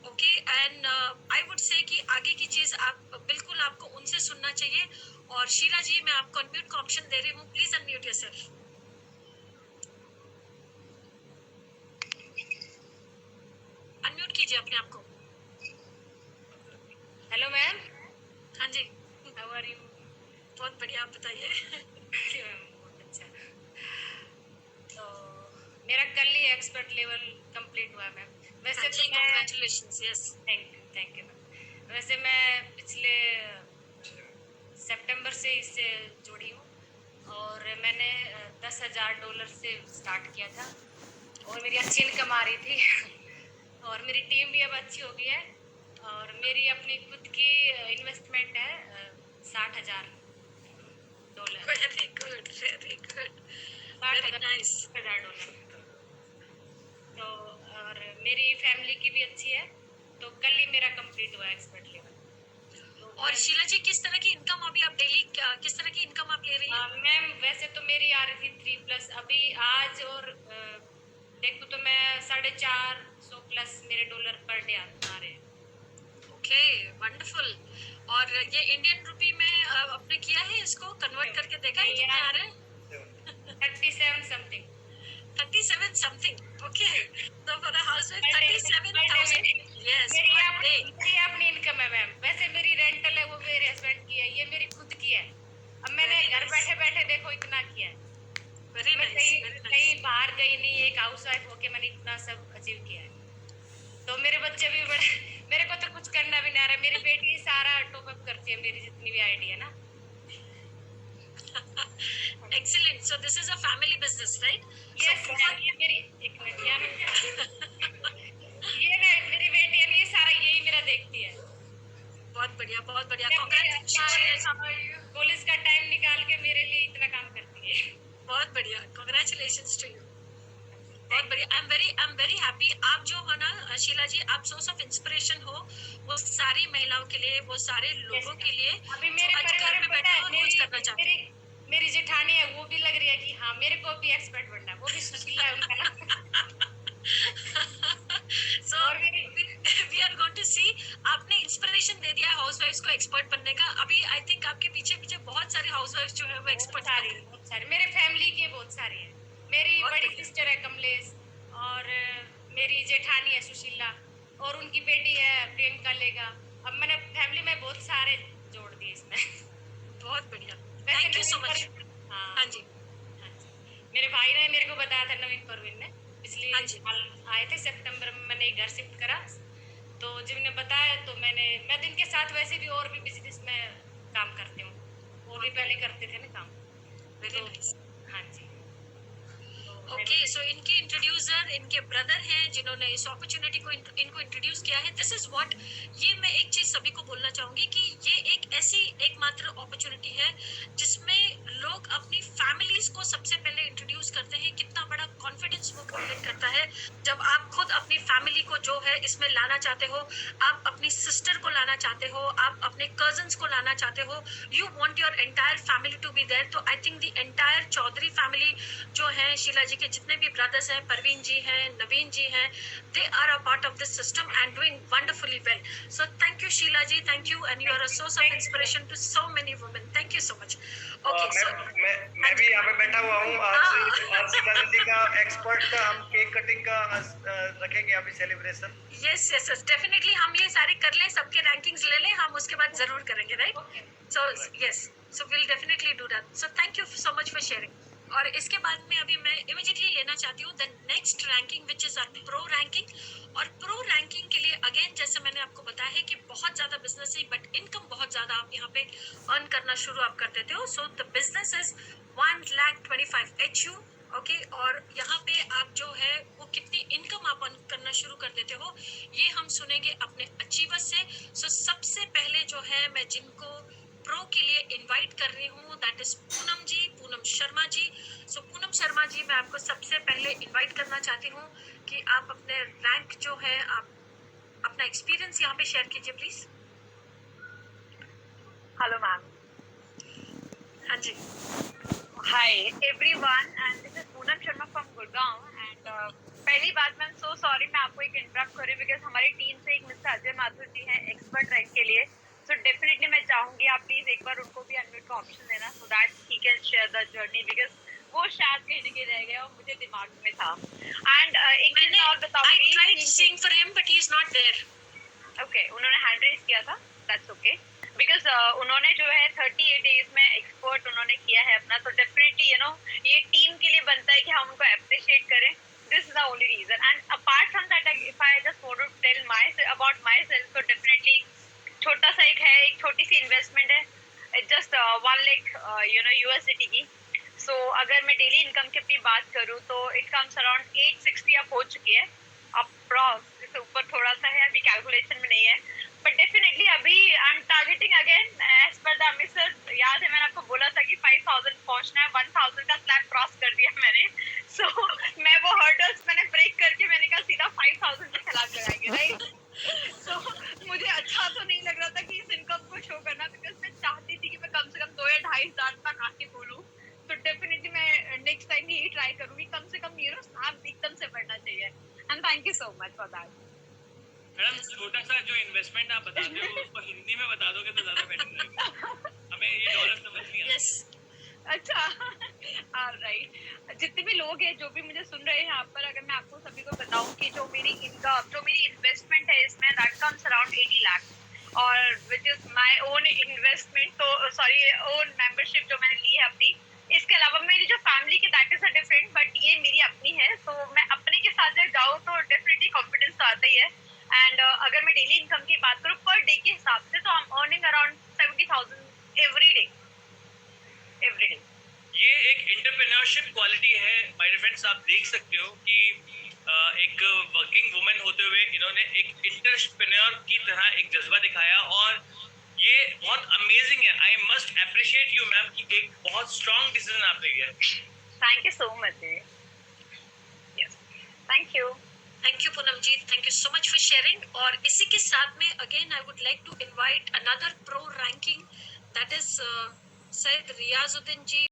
okay. And I would say कि आगे की चीज आप बिल्कुल आपको उनसे सुनना चाहिए। और शीला जी, मैं आपको अनम्यूट का ऑप्शन दे रही हूँ, प्लीज अनम्यूट योरसेल्फ। अनम्यूट कीजिए अपने आप को। Hello ma'am. हाँ जी, हाउ आर यू? बहुत बढ़िया, आप बताइए। बहुत अच्छा। तो मेरा कल ही एक्सपर्ट लेवल कंप्लीट हुआ मैम। वैसे तो मैं congratulations. Yes, thank you ma'am. वैसे मैं पिछले सितंबर से इससे जुड़ी हूँ और मैंने $10,000 से स्टार्ट किया था और मेरी अच्छी इनकम आ रही थी और मेरी टीम भी अब अच्छी हो गई है और मेरी अपनी खुद की इन्वेस्टमेंट है $60,000। Very good, very good, very nice. $60,000। तो और मेरी फैमिली की भी अच्छी है। तो कल ही मेरा कंप्लीट हुआ एक्सपर्ट लेवल। और शीला जी, किस तरह की इनकम अभी आप डेली किस तरह की इनकम आप ले रही हैं? मैम वैसे तो मेरी आ रही थी 3+ अभी आज और देखो तो मैं 450+ मेरे डॉलर पर डे आ रहे हैं। Okay, wonderful. और ये इंडियन रुपी में आपने किया है, इसको कन्वर्ट करके देखा है कितने आ रहे हैं? 37 समथिंग। 37 something, okay. तो फॉर अ हाउसवाइफ 37,000। यस, मेरी अपनी इनकम है मैम। वैसे मेरी रेंटल है वो मेरे हस्बैंड की है, ये मेरी खुद की है। अब मैंने घर बैठे बैठे देखो इतना किया है। वेरी मैं नाइस। कहीं बाहर गई नहीं, एक हाउसवाइफ होके मैंने इतना सब अचीव किया है। तो मेरे बच्चे भी बड़े, मेरे को तो कुछ करना भी नहीं आ रहा। मेरी बेटी सारा टॉप अप करती है मेरी जितनी भी आईडी है ना। Excellent. So this is a family business, right? Yes ma'am. ये मेरी एक मिनट यार ये ना मेरी बेटी है, ये सारा यही मेरा देखती है। बहुत बढ़िया, बहुत बढ़िया। कांग्रेचुलेशंस। पुलिस का टाइम निकाल के मेरे लिए इतना काम करती है। बहुत बढ़िया। Congratulations to you. बहुत बढ़िया. I'm very happy. आप जो हो ना शीला जी, आप सोर्स ऑफ इंस्पिरेशन हो वो सारी महिलाओं के लिए, वो सारे लोगों के लिए अभी जो मेरे आज परिवार घर में में पता बैठे है, हो और कुछ करना चाहते हैं. मेरी जेठानी है, वो भी लग रही है कि हाँ मेरे को भी एक्सपर्ट बनना है, वो भी सुशीला है उनका नाम. So we are going to see. आपने इंस्पिरेशन दे दिया हाउसवाइफ्स को एक्सपर्ट बनने का. अभी आई थिंक आपके पीछे पीछे बहुत सारे हाउसवाइफ्स जो है वो एक्सपर्ट बहुत सारे मेरे फैमिली के बहुत सारे हैं. मेरी और बड़ी बढ़िया. सिस्टर है कमलेश, और मेरी जेठानी है सुशीला, और उनकी बेटी है प्रियंका लेगा. अब मैंने फैमिली में बहुत सारे जोड़ दिए इसमें. बहुत बढ़िया. वैसे thank you so Naveen much. पर- हाँ हाँ जी. हाँ जी. मेरे भाई ने मेरे को बताया था, नवीन परवीन ने, पिछले हाँ जी. साल आए थे सितंबर में. मैंने एक घर शिफ्ट करा, तो जब ने बताया तो मैं तो इनके साथ वैसे भी और भी बिजनेस में काम करती हूँ. वो भी पहले करते थे ना काम. Very nice. हाँ जी. ओके, सो इनके इंट्रोड्यूसर इनके ब्रदर हैं जिन्होंने इस अपॉर्चुनिटी को इनको इंट्रोड्यूस किया है. दिस इज व्हाट, ये मैं एक चीज सभी को बोलना चाहूंगी कि ये एक ऐसी एकमात्र अपॉर्चुनिटी है जिसमें लोग अपनी फैमिलीज को सबसे पहले इंट्रोड्यूस करते हैं. कितना बड़ा कॉन्फिडेंस वो क्रिएट करता है जब आप खुद अपनी फैमिली को जो है इसमें लाना चाहते हो, आप अपनी सिस्टर को लाना चाहते हो, आप अपने कजन्स को लाना चाहते हो. You want your entire family to be there. तो I think the entire Chaudhary family जो है, शीला जी के जितने भी ब्रदर्स हैं, परवीन जी हैं, नवीन जी हैं, they are a part of this system and doing wonderfully well. So thank you Sheila ji, thank you, and you are a source of inspiration to so many women. Thank you so much. Okay, so मैं भी यहाँ पे बैठा हुआ हूँ. आज शीला दीदी का एक्सपर्ट का हम केक कटिंग का रखेंगे अभी सेलिब्रेशन. yes, definitely हम ये सारे कर लें, सबके रैंकिंग्स ले लें, हम उसके बाद जरूर करेंगे, right? So yes, so we'll definitely do that. So thank you so much for sharing. और इसके बाद में अभी मैं इमीडिएटली लेना चाहती हूँ the next ranking which is our pro ranking. और प्रो रैंकिंग के लिए अगेन जैसे मैंने आपको बताया है कि बहुत ज़्यादा बिजनेस है बट इनकम बहुत ज़्यादा आप यहाँ पे अर्न करना शुरू आप कर देते हो. So the business is 1,25,000 HU. Okay, और यहाँ पे आप जो है वो कितनी इनकम आप अर्न करना शुरू कर देते हो ये हम सुनेंगे अपने अचीवर से. सो सबसे पहले जो है मैं जिनको प्रो के लिए इनवाइट कर रही हूँ दैट इज पूनम जी, पूनम शर्मा जी. सो पूनम शर्मा जी, मैं आपको सबसे पहले इनवाइट करना चाहती हूँ कि आप अपने रैंक जो है आप अपना एक्सपीरियंस यहाँ पे शेयर कीजिए प्लीज. Hello ma'am. हाँ जी. Hi everyone, and this is Poonam Sharma from Gurgaon. And पहली बात, मैं सो सॉरी मैं आपको एक इंटरप्ट कर रही हूँ बिकॉज हमारी टीम से एक मिस्टर अजय माथुर जी हैं एक्सपर्ट रैंक के लिए. सो डेफिनेटली मैं चाहूंगी आप प्लीज एक बार उनको भी अनम्यूट का ऑप्शन देना so that he can share the journey because वो शायद कहीं ना कहीं रह गया और मुझे दिमाग में था. एंड एक चीज मैं और I tried बताऊंगी. sing for him but he is not there. Okay, उन्होंने हैंड रेज किया था, दैट्स ओके, बिकॉज उन्होंने जो है 38 डेज में एक्सपर्ट उन्होंने किया है अपना. तो डेफिनेटली यू नो ये टीम के लिए बनता है कि हम उनको अप्रिशिएट करें. This is the only reason. And apart from that, if I just want to tell about myself, तो डेफिनेटली छोटा सा एक छोटी सी इन्वेस्टमेंट है, जस्ट 1 लाख USDT की. सो अगर मैं डेली इनकम की अपनी बात करूँ तो इट कम्स अराउंड 860 अब हो चुकी है अप्रॉक्स. इससे ऊपर थोड़ा सा है, अभी कैलकुलेशन में नहीं है, बट डेफिनेटली अभी I am targeting again as per the misses. याद है मैंने आपको बोला था कि 5000 पहुंचना है, 1000 का स्लैब क्रॉस कर दिया मैंने. सो मैं वो हर्डल्स मैंने ब्रेक करके मैंने कहा सीधा 5000 के खिलाफ लगाएंगे, राइट? सो मुझे अच्छा तो नहीं लग रहा था कि इस इनकम को शो करना, बिकॉज मैं चाहती थी कि मैं कम से कम 2 या 2,500 तक आके बोलूँ. तो डेफिनेटली मैं नेक्स्ट टाइम यही ट्राई करूंगी, कम से कम आप एकदम से बढ़ना चाहिए. And thank you so much for that. Madam, छोटा सा जो इन्वेस्टमेंट आप बताते हो उसको हिंदी में बता दोगे तो ज्यादा बेटर रहेगा. हमें ये डॉलर समझ नहीं आता. Yes. अच्छा, ऑलराइट. जितने भी लोग हैं जो भी मुझे सुन रहे हैं यहाँ पर, अगर मैं आपको सभी को बताऊं कि जो मेरी इनकम, जो मेरी इन्वेस्टमेंट है इसमें, दैट कम्स अराउंड 80 लाख, और which is my own investment. तो सॉरी, ओन मेंबरशिप जो मैंने ली है अपनी. इसके अलावा मेरी जो फैमिली की that is a different, but ये मेरी अपनी है. तो मैं अपने के साथ जब जाऊँ तो डेफिनेटली कॉन्फिडेंस तो आता ही है. एंड अगर मैं डेली इनकम की बात करूँ पर डे के हिसाब से, तो I am earning around 70,000 every day. ये एक एंटरप्रेन्योरशिप क्वालिटी है माय फ्रेंड्स. आप देख सकते हो कि एक वर्किंग वुमेन होते हुए इन्होंने एक एंटरप्रेन्योर की तरह एक जज्बा दिखाया और ये बहुत अमेजिंग है. I must appreciate you ma'am कि एक बहुत स्ट्रांग डिसीजन आपने लिया. Thank you so much. You. Thank you Poonam ji, thank you so much for sharing. और इसी के साथ में again I would like to invite another pro ranking, that is Syed Riyazuddin ji.